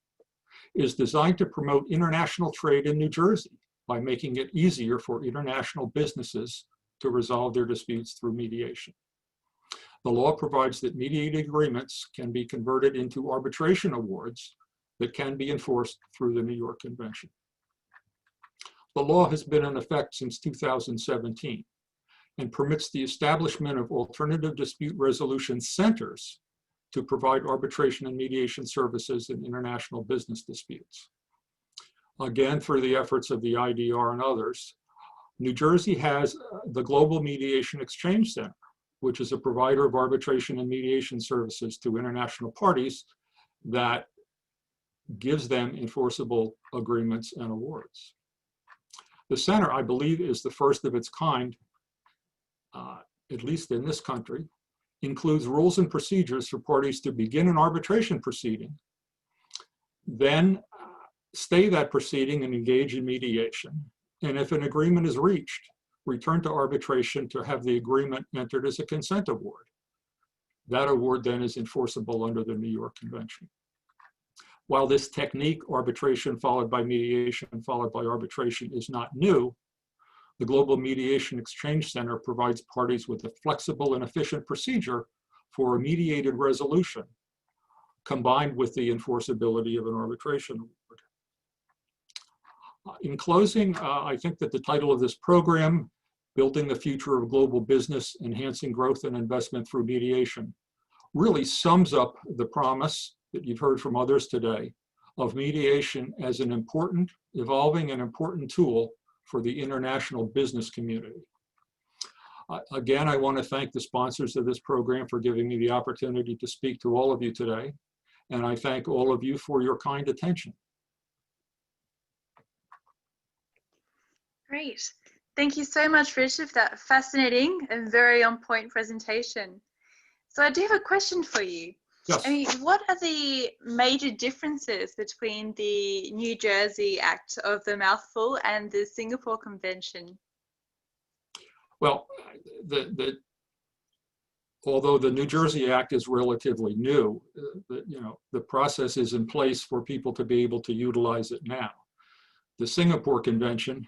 is designed to promote international trade in New Jersey by making it easier for international businesses to resolve their disputes through mediation. The law provides that mediated agreements can be converted into arbitration awards that can be enforced through the New York Convention. The law has been in effect since 2017 and permits the establishment of alternative dispute resolution centers to provide arbitration and mediation services in international business disputes. Again, through the efforts of the IDR and others, New Jersey has the Global Mediation Exchange Center, which is a provider of arbitration and mediation services to international parties that gives them enforceable agreements and awards. The center, I believe, is the first of its kind, at least in this country, includes rules and procedures for parties to begin an arbitration proceeding, then stay that proceeding and engage in mediation. And if an agreement is reached, return to arbitration to have the agreement entered as a consent award. That award then is enforceable under the New York Convention. While this technique, arbitration followed by mediation followed by arbitration, is not new, the Global Mediation Exchange Center provides parties with a flexible and efficient procedure for a mediated resolution, combined with the enforceability of an arbitration award. In closing, I think that the title of this program, Building the Future of Global Business, Enhancing Growth and Investment Through Mediation, really sums up the promise that you've heard from others today of mediation as an important, evolving and important tool for the international business community. Again, I want to thank the sponsors of this program for giving me the opportunity to speak to all of you today, and I thank all of you for your kind attention. Great. Thank you so much, Richard, for that fascinating and very on point presentation. So I do have a question for you. Yes. I mean, what are the major differences between the New Jersey Act of the Mouthful and the Singapore Convention? Well, although the New Jersey Act is relatively new, the process is in place for people to be able to utilize it now. The Singapore Convention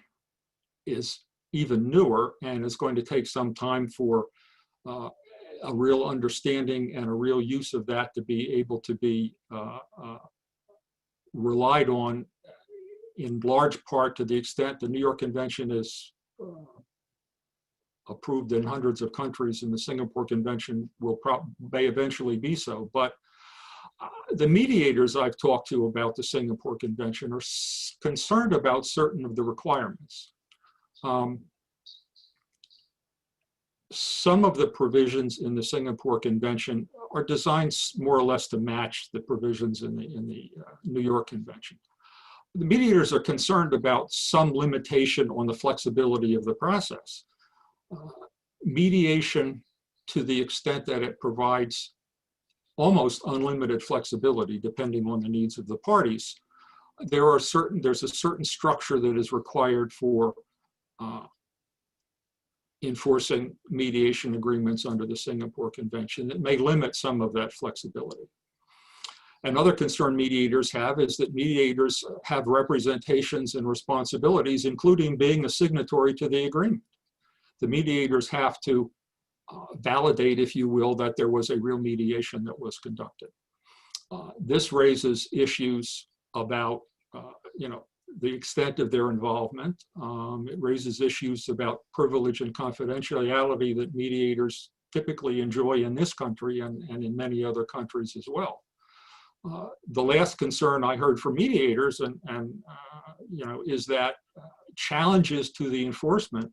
is even newer and is going to take some time for a real understanding and a real use of that to be able to be relied on in large part to the extent the New York Convention is approved in hundreds of countries, and the Singapore Convention may eventually be so. But the mediators I've talked to about the Singapore Convention are concerned about certain of the requirements. Some of the provisions in the Singapore Convention are designed more or less to match the provisions in the New York Convention. The mediators are concerned about some limitation on the flexibility of the process. Mediation, to the extent that it provides almost unlimited flexibility depending on the needs of the parties, there's a certain structure that is required for enforcing mediation agreements under the Singapore Convention that may limit some of that flexibility. Another concern mediators have is that mediators have representations and responsibilities, including being a signatory to the agreement. The mediators have to validate, if you will, that there was a real mediation that was conducted. This raises issues about you know, the extent of their involvement. It raises issues about privilege and confidentiality that mediators typically enjoy in this country and in many other countries as well. The last concern I heard from mediators you know, is that challenges to the enforcement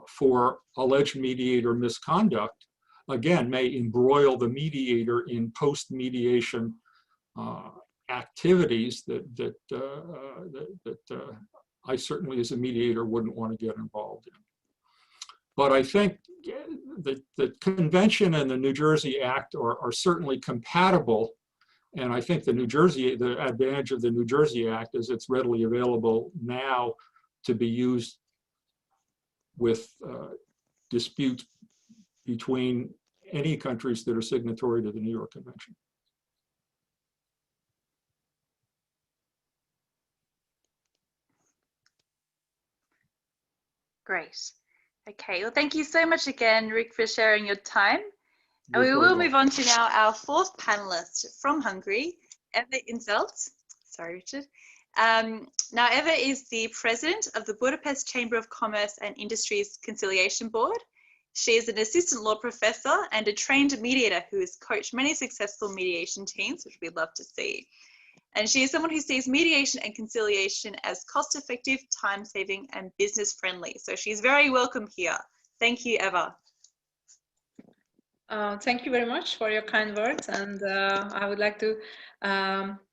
for alleged mediator misconduct, again, may embroil the mediator in post-mediation activities that I certainly as a mediator wouldn't want to get involved in. But I think the convention and the New Jersey Act are certainly compatible. And I think the advantage of the New Jersey Act is it's readily available now to be used with disputes between any countries that are signatory to the New York Convention. Great. Okay, well, thank you so much again, Rick, for sharing your time. And You're we very will move welcome. on to now our fourth panelist from Hungary, Eva Inzelt. Sorry, Richard. Now, Eva is the president of the Budapest Chamber of Commerce and Industry's Conciliation Board. She is an assistant law professor and a trained mediator who has coached many successful mediation teams, which we'd love to see. And she is someone who sees mediation and conciliation as cost-effective, time-saving, and business-friendly. So she's very welcome here. Thank you, Eva. Thank you very much for your kind words, and I would like to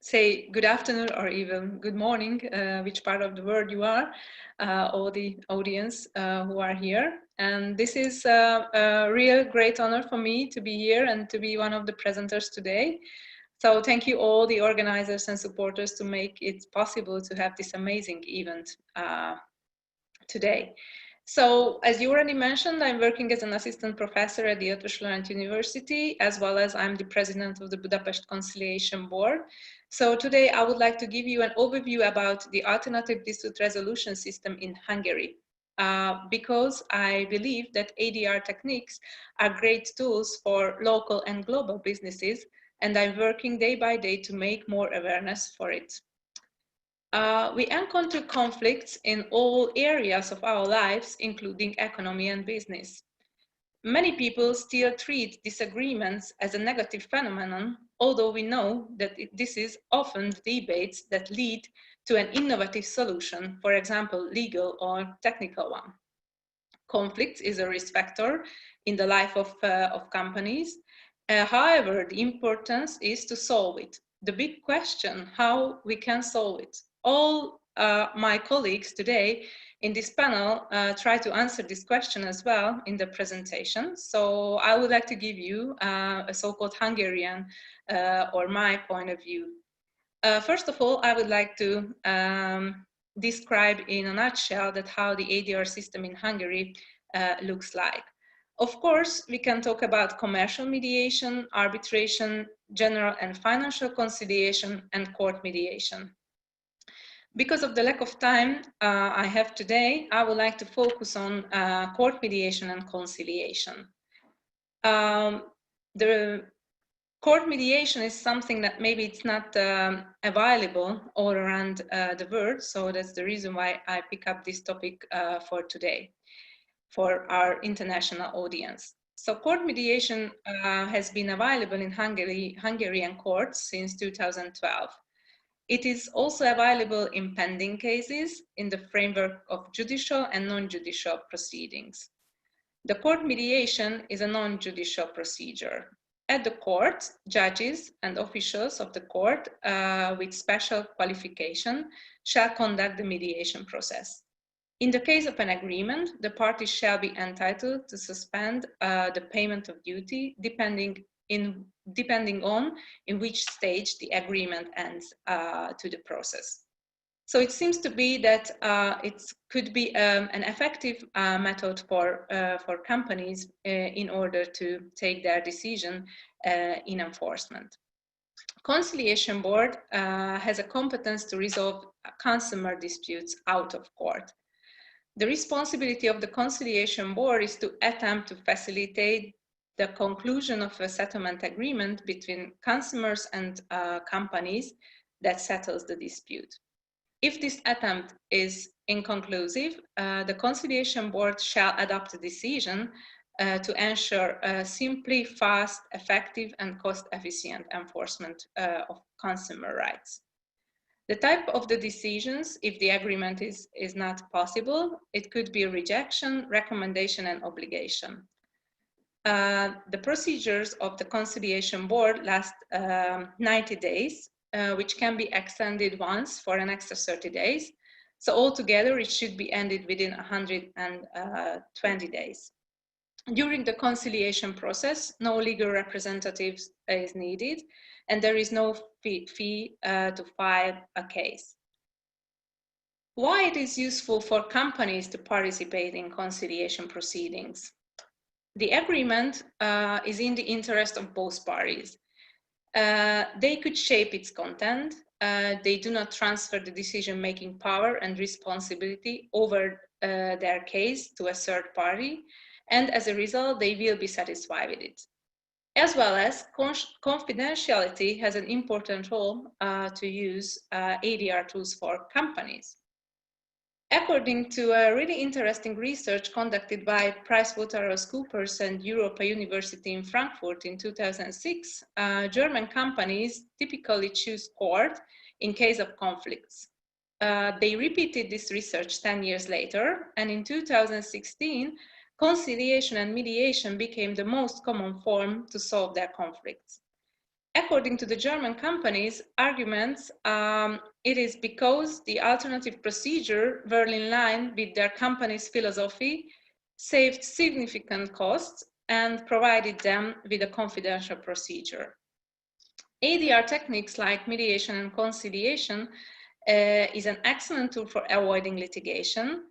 say good afternoon or even good morning, which part of the world you are, all the audience who are here. And this is a real great honor for me to be here and to be one of the presenters today. So thank you all the organizers and supporters to make it possible to have this amazing event today. So, as you already mentioned, I'm working as an assistant professor at the Eötvös Loránd University, as well as I'm the president of the Budapest Conciliation Board. So today I would like to give you an overview about the alternative dispute resolution system in Hungary, because I believe that ADR techniques are great tools for local and global businesses, and I'm working day by day to make more awareness for it. We encounter conflicts in all areas of our lives, including economy and business. Many people still treat disagreements as a negative phenomenon, although we know that this is often debates that lead to an innovative solution, for example, legal or technical one. Conflict is a risk factor in the life of companies. However, the importance is to solve it. The big question, how we can solve it. All my colleagues today in this panel try to answer this question as well in the presentation. So I would like to give you a so-called Hungarian or my point of view. First of all, I would like to describe in a nutshell that how the ADR system in Hungary looks like. Of course, we can talk about commercial mediation, arbitration, general and financial conciliation, and court mediation. Because of the lack of time I have today, I would like to focus on court mediation and conciliation. The court mediation is something that maybe it's not available all around the world, so that's the reason why I pick up this topic for today, for our international audience. So court mediation has been available in Hungarian courts since 2012. It is also available in pending cases in the framework of judicial and non-judicial proceedings. The court mediation is a non-judicial procedure. At the court, judges and officials of the court with special qualification shall conduct the mediation process. In the case of an agreement, the parties shall be entitled to suspend the payment of duty depending on in which stage the agreement ends to the process. So it seems to be that it could be an effective method for companies in order to take their decision in enforcement. Conciliation Board has a competence to resolve consumer disputes out of court. The responsibility of the Conciliation Board is to attempt to facilitate the conclusion of a settlement agreement between consumers and companies that settles the dispute. If this attempt is inconclusive, the conciliation board shall adopt a decision to ensure a simply, fast, effective, and cost-efficient enforcement of consumer rights. The type of the decisions, if the agreement is not possible, it could be rejection, recommendation, and obligation. The procedures of the conciliation board last 90 days, which can be extended once for an extra 30 days. So altogether, it should be ended within 120 days. During the conciliation process, no legal representative is needed, and there is no fee to file a case. Why it is useful for companies to participate in conciliation proceedings? The agreement is in the interest of both parties. They could shape its content. They do not transfer the decision-making power and responsibility over their case to a third party, and as a result, they will be satisfied with it. As well as confidentiality has an important role to use ADR tools for companies. According to a really interesting research conducted by PricewaterhouseCoopers and Europa University in Frankfurt in 2006, German companies typically choose court in case of conflicts. They repeated this research 10 years later, and in 2016, conciliation and mediation became the most common form to solve their conflicts. According to the German companies' arguments, it is because the alternative procedure were in line with their company's philosophy, saved significant costs, and provided them with a confidential procedure. ADR techniques like mediation and conciliation is an excellent tool for avoiding litigation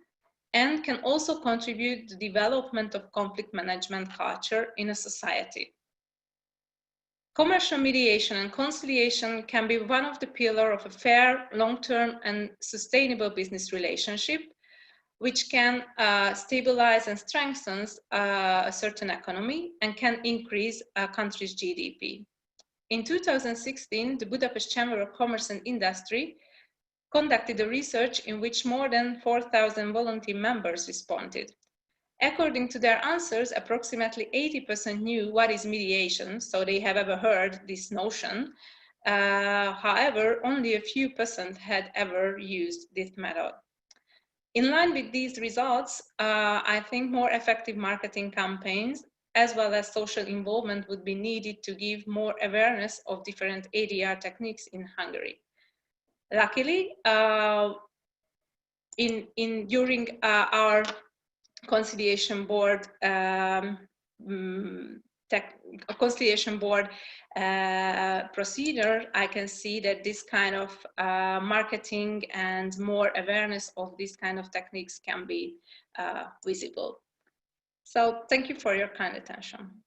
and can also contribute to the development of conflict management culture in a society. Commercial mediation and conciliation can be one of the pillars of a fair, long-term, and sustainable business relationship, which can stabilize and strengthen a certain economy and can increase a country's GDP. In 2016, the Budapest Chamber of Commerce and Industry conducted a research in which more than 4,000 volunteer members responded. According to their answers, approximately 80% knew what is mediation, so they have ever heard this notion. However, only a few % had ever used this method. In line with these results, I think more effective marketing campaigns as well as social involvement would be needed to give more awareness of different ADR techniques in Hungary. Luckily, during our conciliation board procedure, I can see that this kind of marketing and more awareness of this kind of techniques can be visible. So thank you for your kind attention.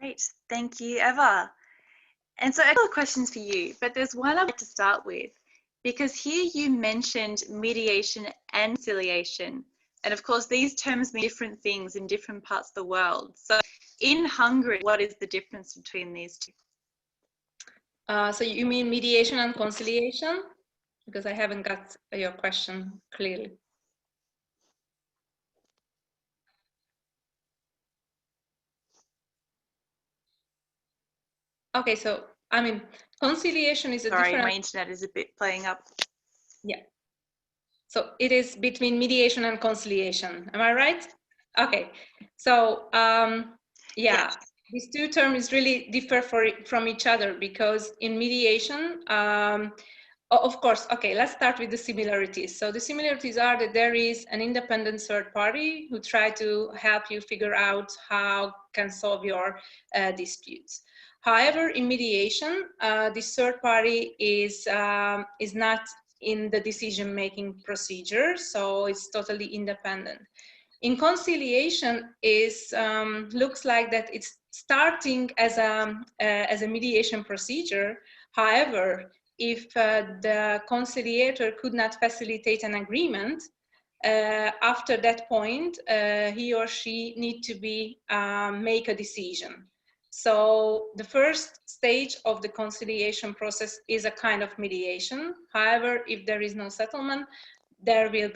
Great, thank you, Eva. And so a couple of questions for you, but there's one I'd like to start with, because here you mentioned mediation and conciliation. And of course, these terms mean different things in different parts of the world. So in Hungary, what is the difference between these two? So you mean mediation and conciliation? Because I haven't got your question clearly. Okay, so I mean, conciliation is a different... Sorry, my internet is a bit playing up. Yeah. So it is between mediation and conciliation. Am I right? Okay. So yeah, these two terms really differ from each other, because in mediation, of course, okay, let's start with the similarities. So the similarities are that there is an independent third party who try to help you figure out how can solve your disputes. However, in mediation, this third party is not in the decision-making procedure, so it's totally independent. In conciliation, looks like that it's starting as a mediation procedure. However, if the conciliator could not facilitate an agreement, after that point, he or she need to make a decision. So the first stage of the conciliation process is a kind of mediation. However, if there is no settlement, there will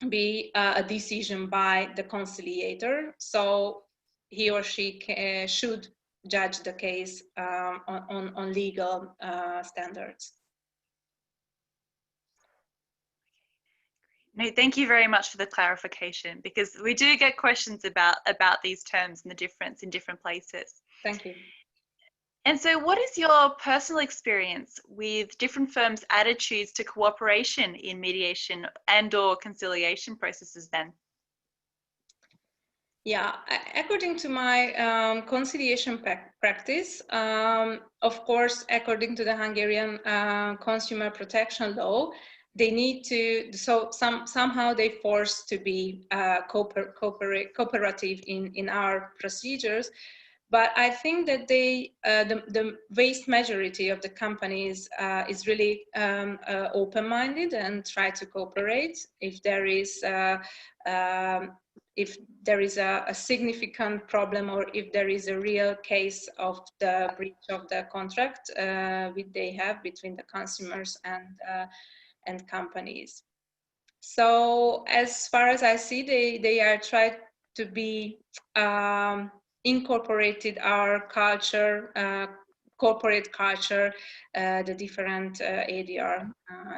be a decision by the conciliator. So he or she should judge the case on legal standards. No, thank you very much for the clarification, because we do get questions about these terms and the difference in different places. Thank you. And so what is your personal experience with different firms' attitudes to cooperation in mediation and/or conciliation processes then? Yeah, according to my conciliation practice, of course, according to the Hungarian consumer protection law, they need to, so somehow they force to be cooperative in our procedures. But I think that the vast majority of the companies is really open-minded and try to cooperate if there is a significant problem, or if there is a real case of the breach of the contract which they have between the consumers and companies. So as far as I see, they are trying to be incorporated our culture, corporate culture, the different ADR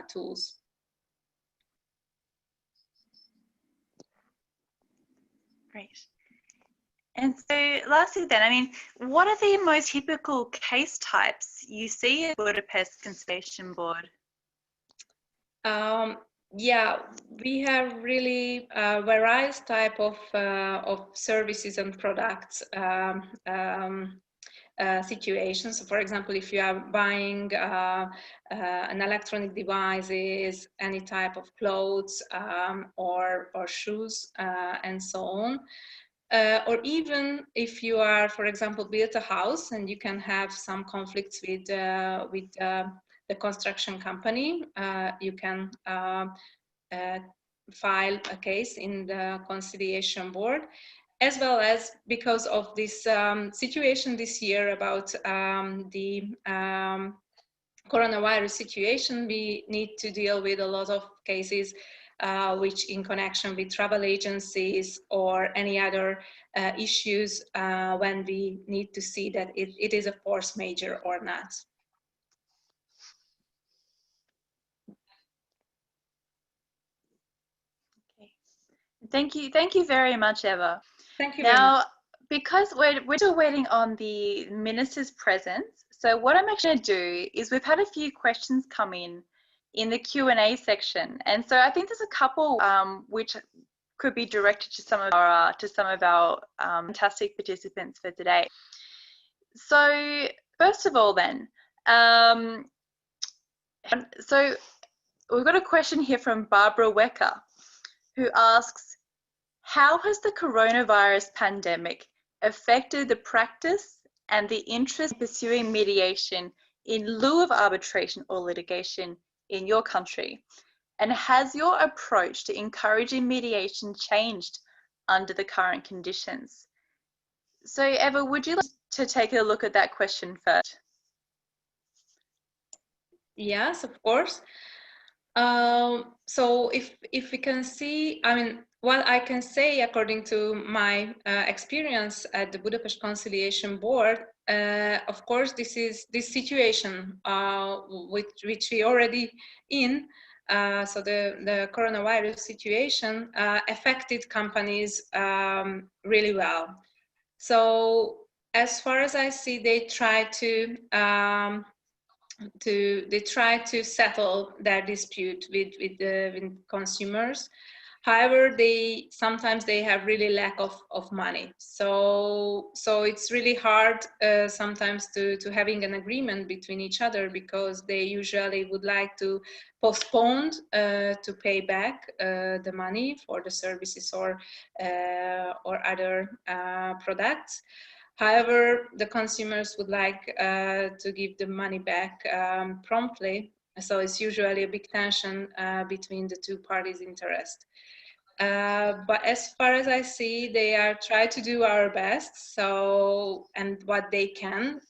tools. Great. And so lastly then, I mean, what are the most typical case types you see at Budapest Conciliation Board? Yeah, we have really various type of services and products situations. So for example, if you are buying an electronic devices, any type of clothes or shoes and so on. Or even if you are, for example, built a house and you can have some conflicts with the construction company, you can file a case in the conciliation board, as well as because of this situation this year about the coronavirus situation, we need to deal with a lot of cases which in connection with travel agencies or any other issues when we need to see that it is a force majeure or not. Thank you very much, Eva. Thank you very much. Now, because we're still waiting on the minister's presence, so what I'm actually going to do is we've had a few questions come in the Q&A section, and so I think there's a couple which could be directed to some of our fantastic participants for today. So first of all, then, so we've got a question here from Barbara Wecker, who asks, how has the coronavirus pandemic affected the practice and the interest in pursuing mediation in lieu of arbitration or litigation in your country? And has your approach to encouraging mediation changed under the current conditions? So Eva, would you like to take a look at that question first? Yes, of course. So if we can see, I mean, what I can say according to my experience at the Budapest Conciliation Board, of course, this situation which we already in, so the coronavirus situation affected companies really well. So as far as I see, they try to settle their dispute with consumers. However, sometimes they have really lack of money. So it's really hard sometimes to having an agreement between each other, because they usually would like to postpone to pay back the money for the services or other products. However, the consumers would like to give the money back promptly. So it's usually a big tension between the two parties' interest. But as far as I see, they are trying to do our best. So, and what they can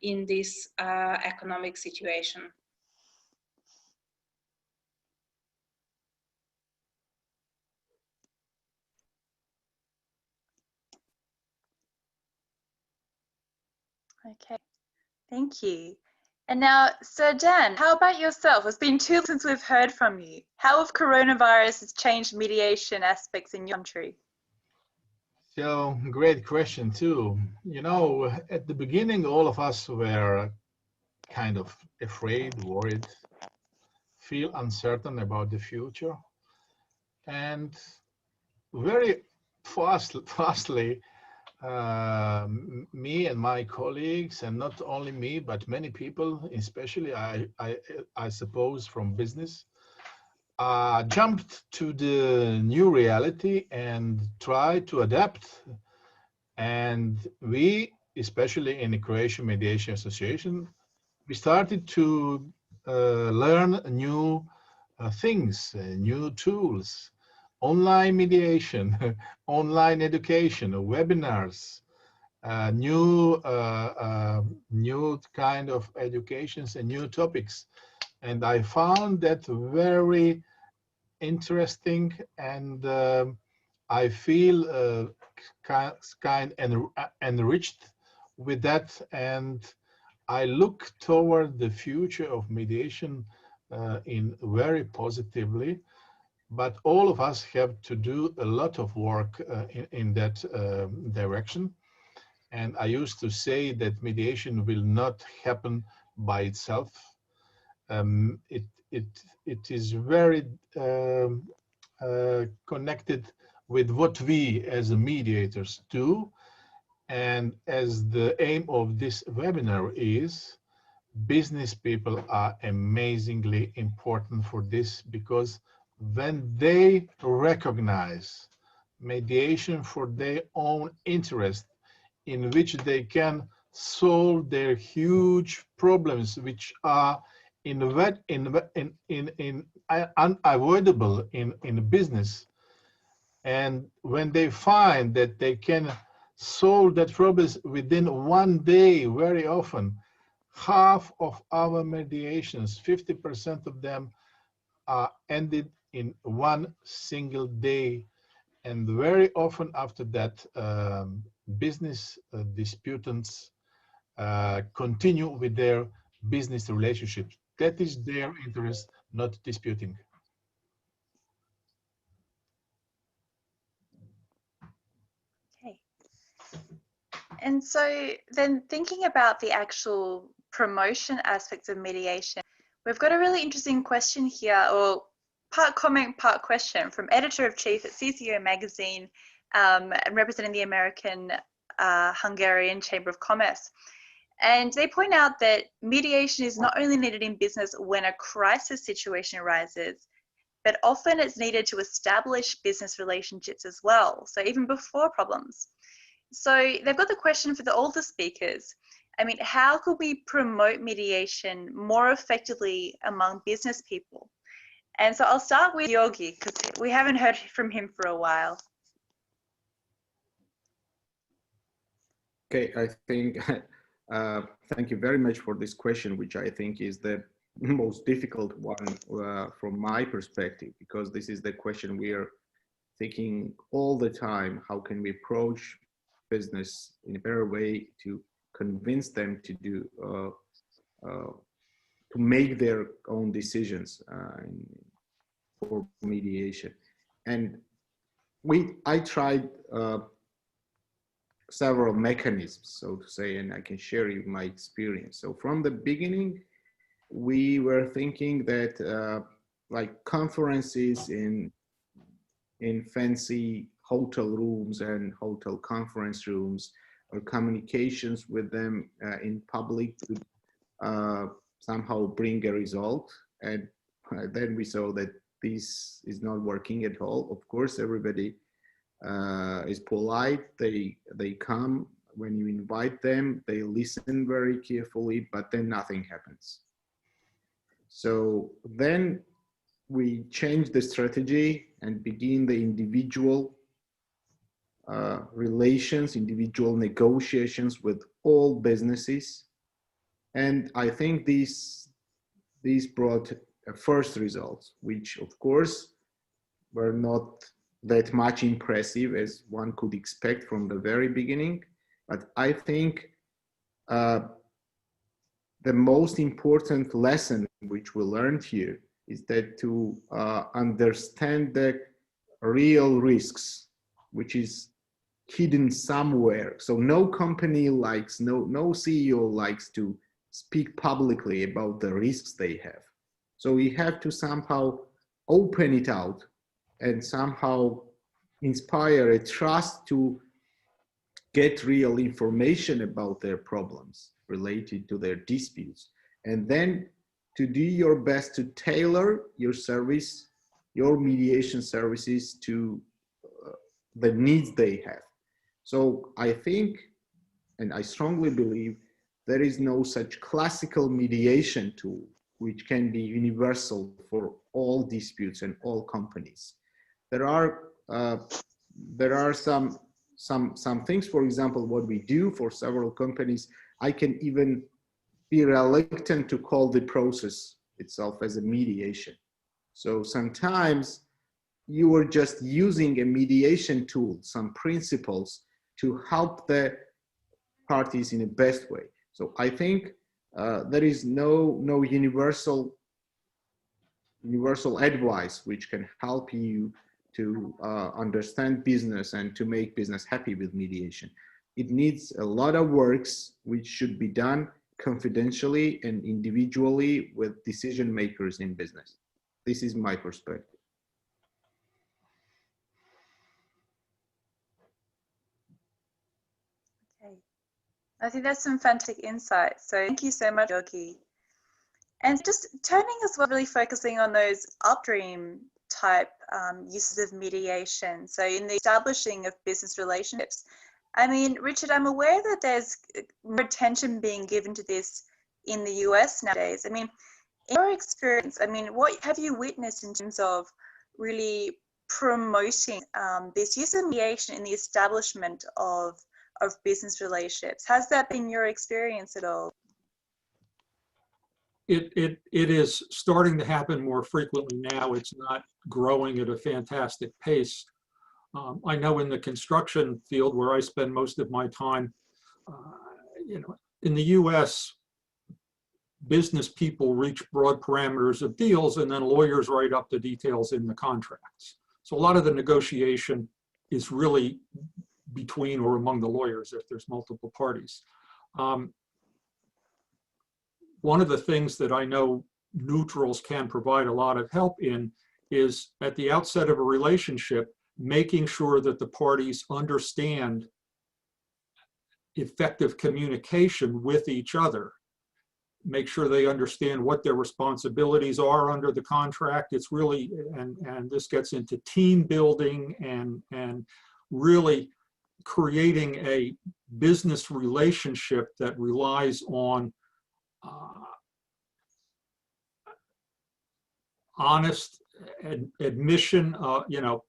in this economic situation. Okay, thank you. And now, Sir Dan, how about yourself? It's been 2 years since we've heard from you. How have coronavirus has changed mediation aspects in your country? So, great question too. You know, at the beginning, all of us were kind of afraid, worried, feel uncertain about the future. And very fastly, me and my colleagues, and not only me, but many people, especially I suppose from business, jumped to the new reality and tried to adapt. And we, especially in the Croatian Mediation Association, we started to learn new things, new tools, online mediation, online education, webinars, new kind of educations and new topics. And I found that very interesting, and I feel kind and enriched with that, and I look toward the future of mediation in very positively. But all of us have to do a lot of work in that direction. And I used to say that mediation will not happen by itself. It is very connected with what we as mediators do. And as the aim of this webinar is, business people are amazingly important for this, because when they recognize mediation for their own interest, in which they can solve their huge problems, which are unavoidable in business, and when they find that they can solve that problems within one day, very often, half of our mediations, 50% of them, are ended in one single day. And very often after that, business disputants continue with their business relationships. That is their interest, not disputing. Okay. And so then thinking about the actual promotion aspects of mediation, we've got a really interesting question here, or part comment, part question, from editor-in-chief at CCO magazine, and representing the American Hungarian Chamber of Commerce. And they point out that mediation is not only needed in business when a crisis situation arises, but often it's needed to establish business relationships as well, so even before problems. So they've got the question for all the speakers. I mean, how could we promote mediation more effectively among business people? And so I'll start with Georgi, because we haven't heard from him for a while. Okay, I think, thank you very much for this question, which I think is the most difficult one from my perspective, because this is the question we are thinking all the time. How can we approach business in a better way to convince them to do, to make their own decisions for mediation? And I tried several mechanisms, so to say, and I can share you my experience. So from the beginning, we were thinking that like conferences in fancy hotel rooms and hotel conference rooms, or communications with them in public could somehow bring a result. And then we saw that this is not working at all. Of course, everybody is polite. They come when you invite them. They listen very carefully, but then nothing happens. So then we change the strategy and begin the individual relations, individual negotiations with all businesses. And I think these brought a first results, which of course were not that much impressive as one could expect from the very beginning. But I think the most important lesson which we learned here is that to understand the real risks, which is hidden somewhere. So no company likes, no CEO likes to speak publicly about the risks they have. So we have to somehow open it out and somehow inspire a trust to get real information about their problems related to their disputes, and then to do your best to tailor your service, your mediation services to the needs they have. So I think, and I strongly believe, there is no such classical mediation tool which can be universal for all disputes and all companies. There are some things, for example, what we do for several companies, I can even be reluctant to call the process itself as a mediation. So sometimes you are just using a mediation tool, some principles to help the parties in the best way. So I think there is no universal advice which can help you to understand business and to make business happy with mediation. It needs a lot of works which should be done confidentially and individually with decision makers in business. This is my perspective. Okay. I think that's some fantastic insights. So thank you so much, Georgi. And just turning as well, really focusing on those upstream type uses of mediation. So in the establishing of business relationships, I mean, Richard, I'm aware that there's more attention being given to this in the US nowadays. I mean, in your experience, I mean, what have you witnessed in terms of really promoting this use of mediation in the establishment of business relationships? Has that been your experience at all? It is starting to happen more frequently now. It's not growing at a fantastic pace. I know in the construction field where I spend most of my time, in the US, business people reach broad parameters of deals and then lawyers write up the details in the contracts. So a lot of the negotiation is really between or among the lawyers if there's multiple parties. One of the things that I know neutrals can provide a lot of help in is at the outset of a relationship, making sure that the parties understand effective communication with each other. Make sure they understand what their responsibilities are under the contract. It's really, and this gets into team building and really creating a business relationship that relies on honest admission.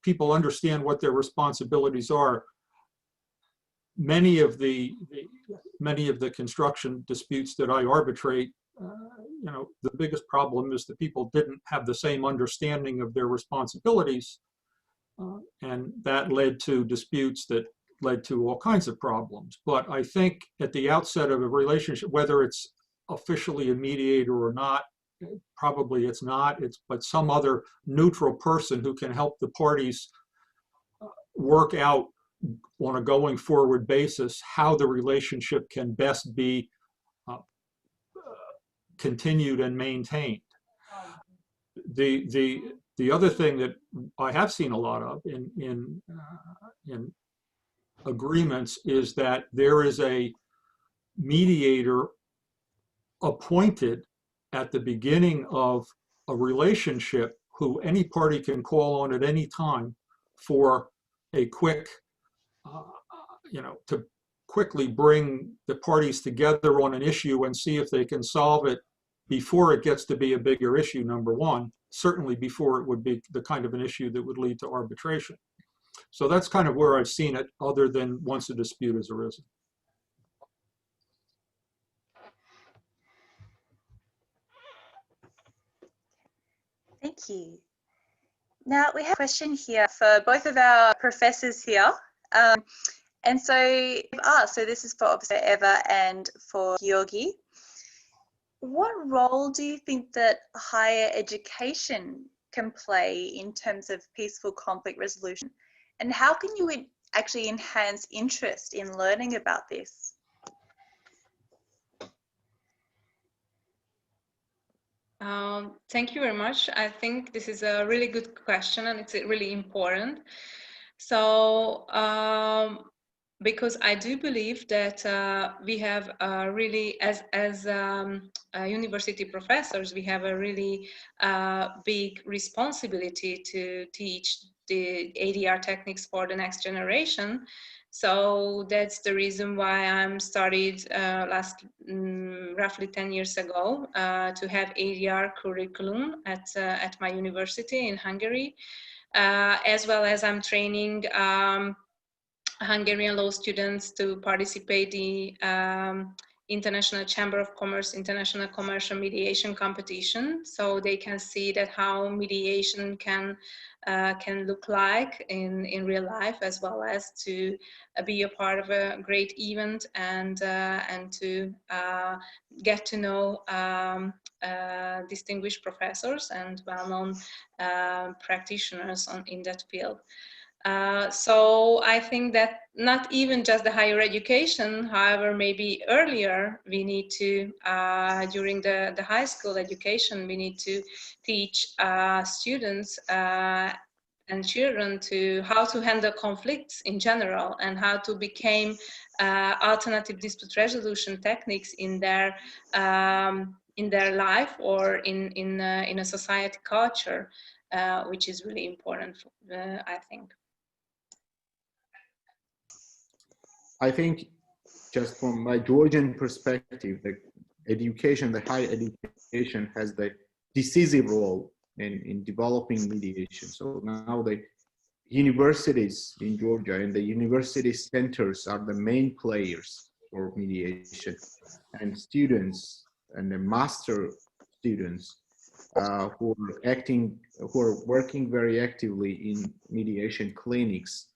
People understand what their responsibilities are. Many of the construction disputes that I arbitrate, the biggest problem is that people didn't have the same understanding of their responsibilities, and that led to disputes that led to all kinds of problems. But I think at the outset of a relationship, whether it's officially a mediator or not, probably it's not, but some other neutral person who can help the parties work out on a going forward basis how the relationship can best be continued and maintained. The other thing that I have seen a lot of in agreements is that there is a mediator appointed at the beginning of a relationship who any party can call on at any time for a quick, to quickly bring the parties together on an issue and see if they can solve it before it gets to be a bigger issue, number one. certainly before it would be the kind of an issue that would lead to arbitration. So that's kind of where I've seen it, other than once a dispute has arisen. Thank you. Now we have a question here for both of our professors here. And so this is for Officer Eva and for Georgi. What role do you think that higher education can play in terms of peaceful conflict resolution? And how can you actually enhance interest in learning about this? Thank you very much. I think this is a really good question and it's really important. So, because I do believe that we have really, as university professors, we have a really big responsibility to teach the ADR techniques for the next generation. So that's the reason why I'm started roughly 10 years ago to have ADR curriculum at my university in Hungary, as well as I'm training Hungarian law students to participate in the International Chamber of Commerce International Commercial Mediation Competition, so they can see that how mediation can look like in real life, as well as to be a part of a great event and to get to know distinguished professors and well-known practitioners in that field. So I think that not even just the higher education, however, maybe earlier we need to, during the high school education, we need to teach students and children to how to handle conflicts in general and how to become alternative dispute resolution techniques in their life or in a society culture, which is really important, I think. I think, just from my Georgian perspective, the education, the higher education has the decisive role in developing mediation. So now the universities in Georgia and the university centers are the main players for mediation, and students and the master students who are working very actively in mediation clinics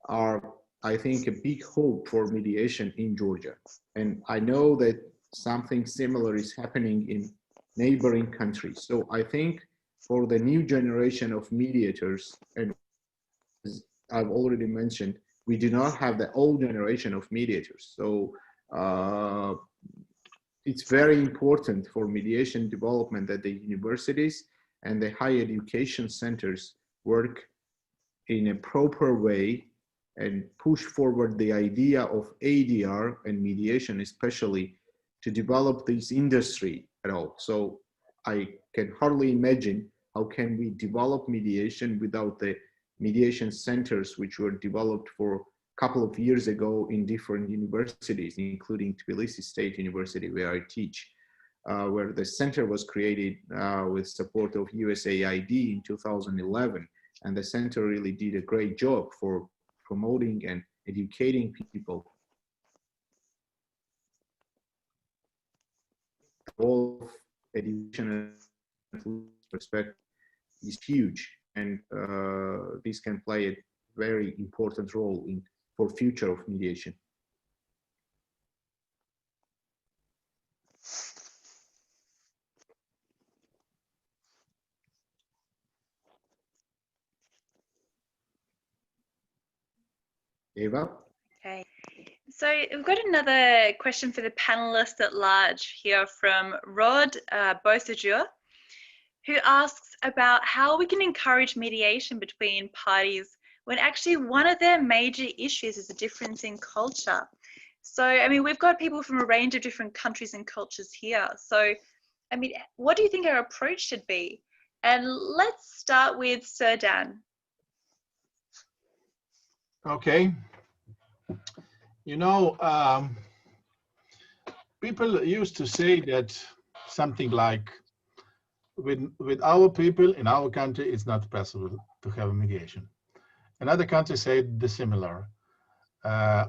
are, I think, a big hope for mediation in Georgia. And I know that something similar is happening in neighboring countries. So I think for the new generation of mediators, and as I've already mentioned, we do not have the old generation of mediators. So it's very important for mediation development that the universities and the higher education centers work in a proper way and push forward the idea of ADR and mediation, especially to develop this industry at all. So I can hardly imagine how can we develop mediation without the mediation centers, which were developed for a couple of years ago in different universities, including Tbilisi State University, where I teach, where the center was created with support of USAID in 2011. And the center really did a great job for promoting and educating people. All of education perspective is huge, and this can play a very important role for future of mediation. Eva? Okay, so we've got another question for the panelists at large here from Rod Beausejour, who asks about how we can encourage mediation between parties when actually one of their major issues is a difference in culture. So, I mean, we've got people from a range of different countries and cultures here. So, I mean, what do you think our approach should be? And let's start with Sir Dan. Okay. You know, people used to say that something like with our people in our country, it's not possible to have a mediation. Another country say the similar.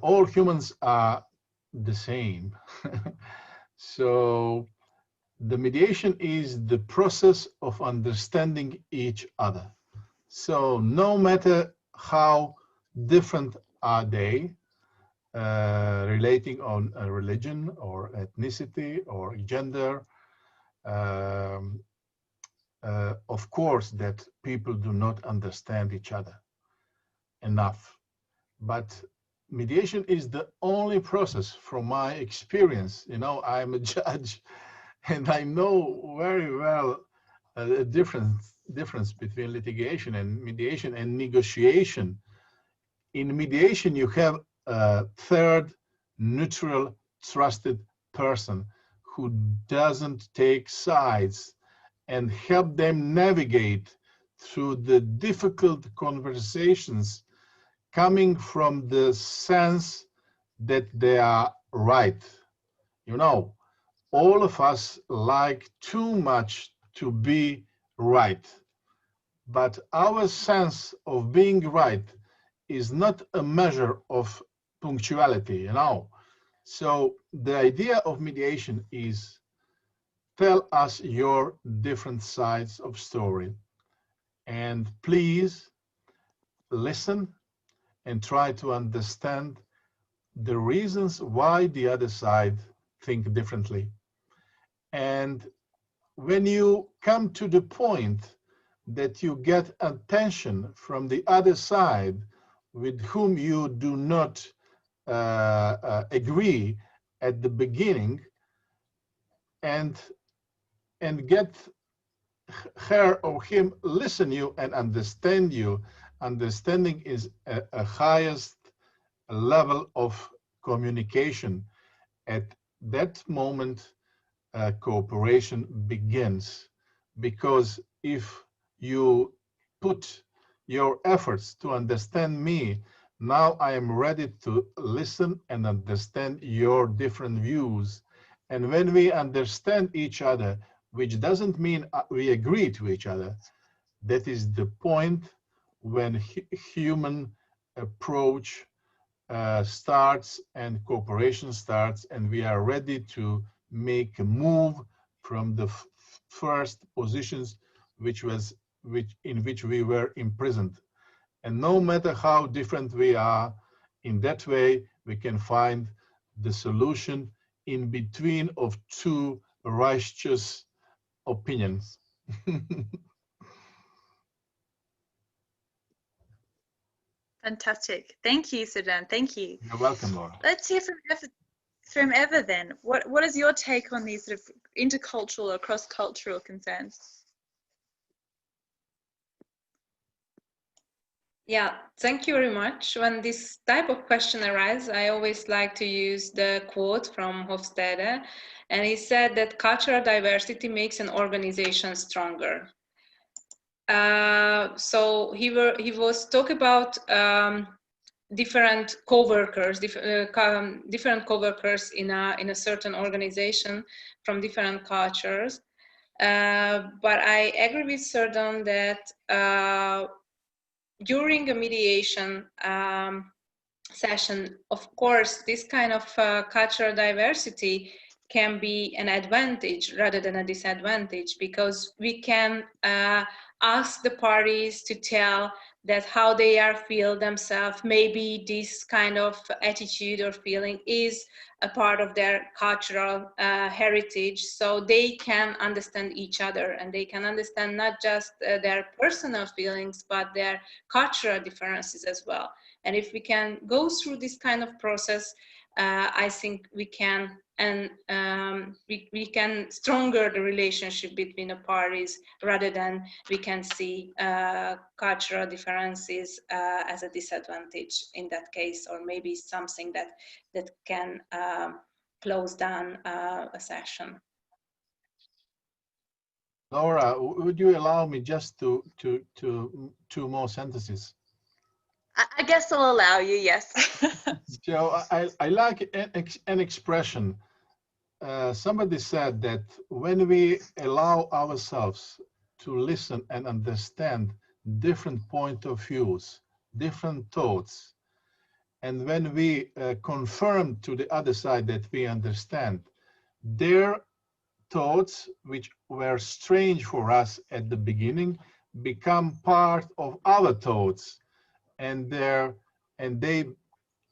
All humans are the same. So the mediation is the process of understanding each other. So no matter how different are they, relating on a religion or ethnicity or gender, of course that people do not understand each other enough. But mediation is the only process from my experience. You know, I'm a judge and I know very well the difference between litigation and mediation and negotiation. In mediation, you have a third neutral, trusted person who doesn't take sides and help them navigate through the difficult conversations coming from the sense that they are right. You know, all of us like too much to be right, but our sense of being right is not a measure of punctuality, you know. So the idea of mediation is tell us your different sides of story and please listen and try to understand the reasons why the other side think differently. And when you come to the point that you get attention from the other side with whom you do not agree at the beginning, and get her or him listen you and understand you. Understanding is a highest level of communication. At that moment, cooperation begins, because if you put your efforts to understand me, now I am ready to listen and understand your different views. And when we understand each other, which doesn't mean we agree to each other, that is the point when human approach starts and cooperation starts, and we are ready to make a move from the first positions in which we were imprisoned. And no matter how different we are, in that way we can find the solution in between of two righteous opinions. Fantastic. Thank you, Sudan. Thank you. You're welcome, Laura. Let's hear from Eva then. What is your take on these sort of intercultural or cross-cultural concerns? Yeah, thank you very much. When this type of question arises, I always like to use the quote from Hofstede, and he said that cultural diversity makes an organization stronger. So he was talking about different co-workers, different co-workers in a certain organization from different cultures. But I agree with Serdon that during a mediation session, of course, this kind of cultural diversity can be an advantage rather than a disadvantage, because we can ask the parties to tell that how they are feel themselves. Maybe this kind of attitude or feeling is a part of their cultural heritage, so they can understand each other, and they can understand not just their personal feelings, but their cultural differences as well. And if we can go through this kind of process, I think we can, and we can stronger the relationship between the parties, rather than we can see cultural differences as a disadvantage in that case, or maybe something that can close down a session. Laura, would you allow me just to two more sentences? I guess I'll allow you, yes. So I like an expression somebody said that when we allow ourselves to listen and understand different point of views, different thoughts, and when we confirm to the other side that we understand their thoughts, which were strange for us at the beginning, become part of our thoughts, and they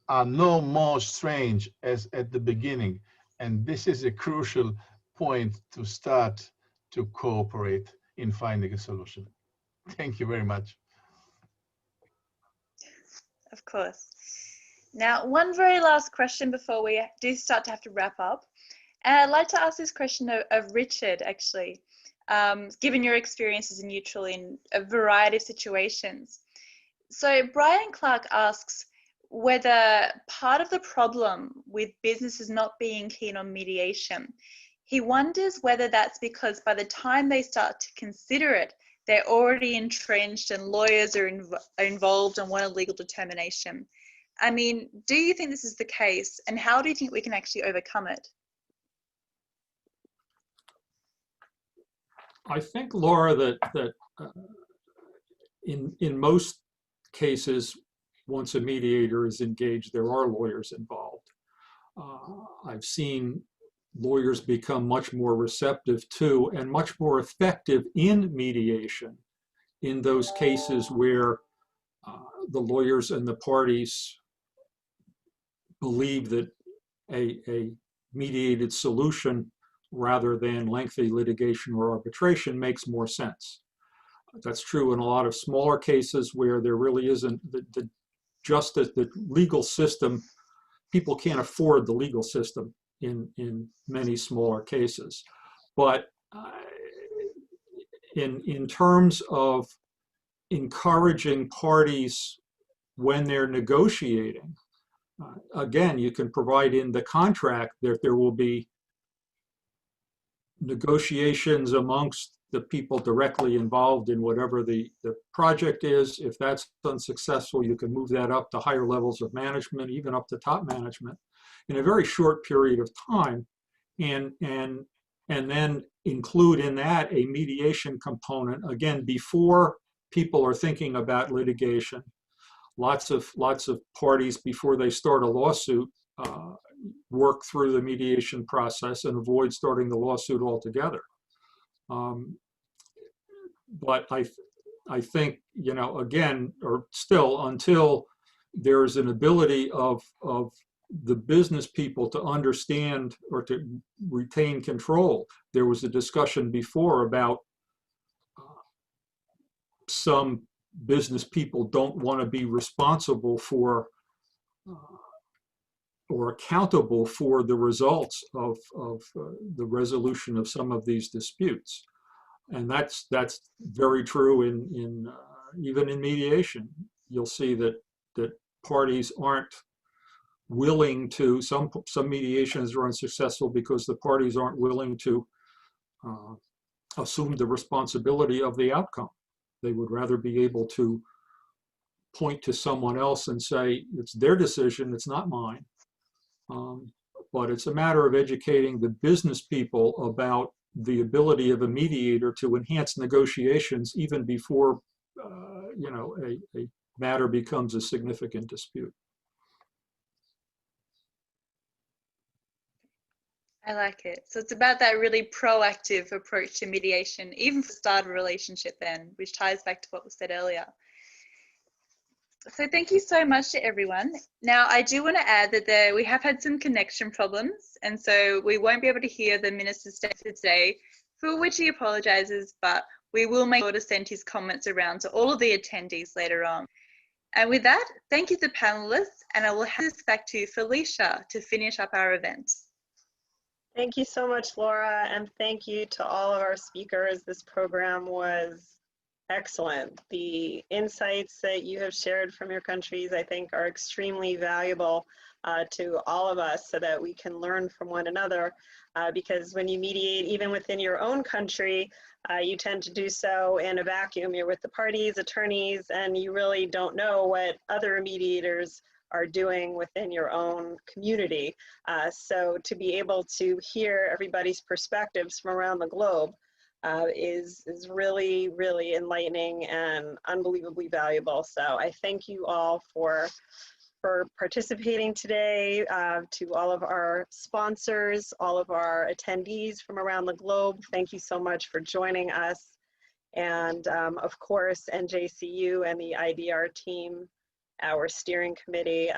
are no more strange as at the beginning. And this is a crucial point to start to cooperate in finding a solution. Thank you very much. Of course. Now, one very last question before we do start to have to wrap up. And I'd like to ask this question of Richard, actually, given your experience as a neutral in a variety of situations. So Brian Clark asks whether part of the problem with businesses not being keen on mediation, he wonders whether that's because by the time they start to consider it, they're already entrenched and lawyers are involved and want a legal determination. I mean, do you think this is the case, and how do you think we can actually overcome it? I think, Laura, that in most cases, once a mediator is engaged, there are lawyers involved. I've seen lawyers become much more receptive to and much more effective in mediation in those cases where the lawyers and the parties believe that a mediated solution rather than lengthy litigation or arbitration makes more sense. That's true in a lot of smaller cases where there really isn't the justice, the legal system, people can't afford the legal system in many smaller cases. But in terms of encouraging parties when they're negotiating, again, you can provide in the contract that there will be negotiations amongst the people directly involved in whatever the project is. If that's unsuccessful, you can move that up to higher levels of management, even up to top management, in a very short period of time, and then include in that a mediation component, again, before people are thinking about litigation. Lots of parties, before they start a lawsuit, work through the mediation process and avoid starting the lawsuit altogether. But I think, you know, again, or still, until there's an ability of the business people to understand or to retain control. There was a discussion before about some business people don't want to be responsible for or accountable for the results of the resolution of some of these disputes. And that's very true in even in mediation. You'll see that parties aren't willing to, some mediations are unsuccessful because the parties aren't willing to assume the responsibility of the outcome. They would rather be able to point to someone else and say, it's their decision, it's not mine. But it's a matter of educating the business people about the ability of a mediator to enhance negotiations even before you know, a matter becomes a significant dispute. I like it. So it's about that really proactive approach to mediation, even for the start of a relationship then, which ties back to what was said earlier. So thank you so much to everyone. Now, I do want to add that we have had some connection problems, and so we won't be able to hear the minister's statement today, for which he apologizes, but we will make sure to send his comments around to all of the attendees later on. And with that, thank you to the panelists, and I will hand this back to Felicia to finish up our event. Thank you so much, Laura, and thank you to all of our speakers. This program was excellent. The insights that you have shared from your countries, I think, are extremely valuable to all of us so that we can learn from one another. Because when you mediate, even within your own country, you tend to do so in a vacuum. You're with the parties, attorneys, and you really don't know what other mediators are doing within your own community. So to be able to hear everybody's perspectives from around the globe is really, really enlightening and unbelievably valuable. So I thank you all for participating today, to all of our sponsors, all of our attendees from around the globe. Thank you so much for joining us. And of course, NJCU and the IDR team, our steering committee,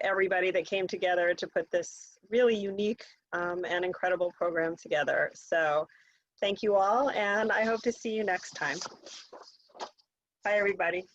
everybody that came together to put this really unique and incredible program together. So thank you all, and I hope to see you next time. Bye, everybody.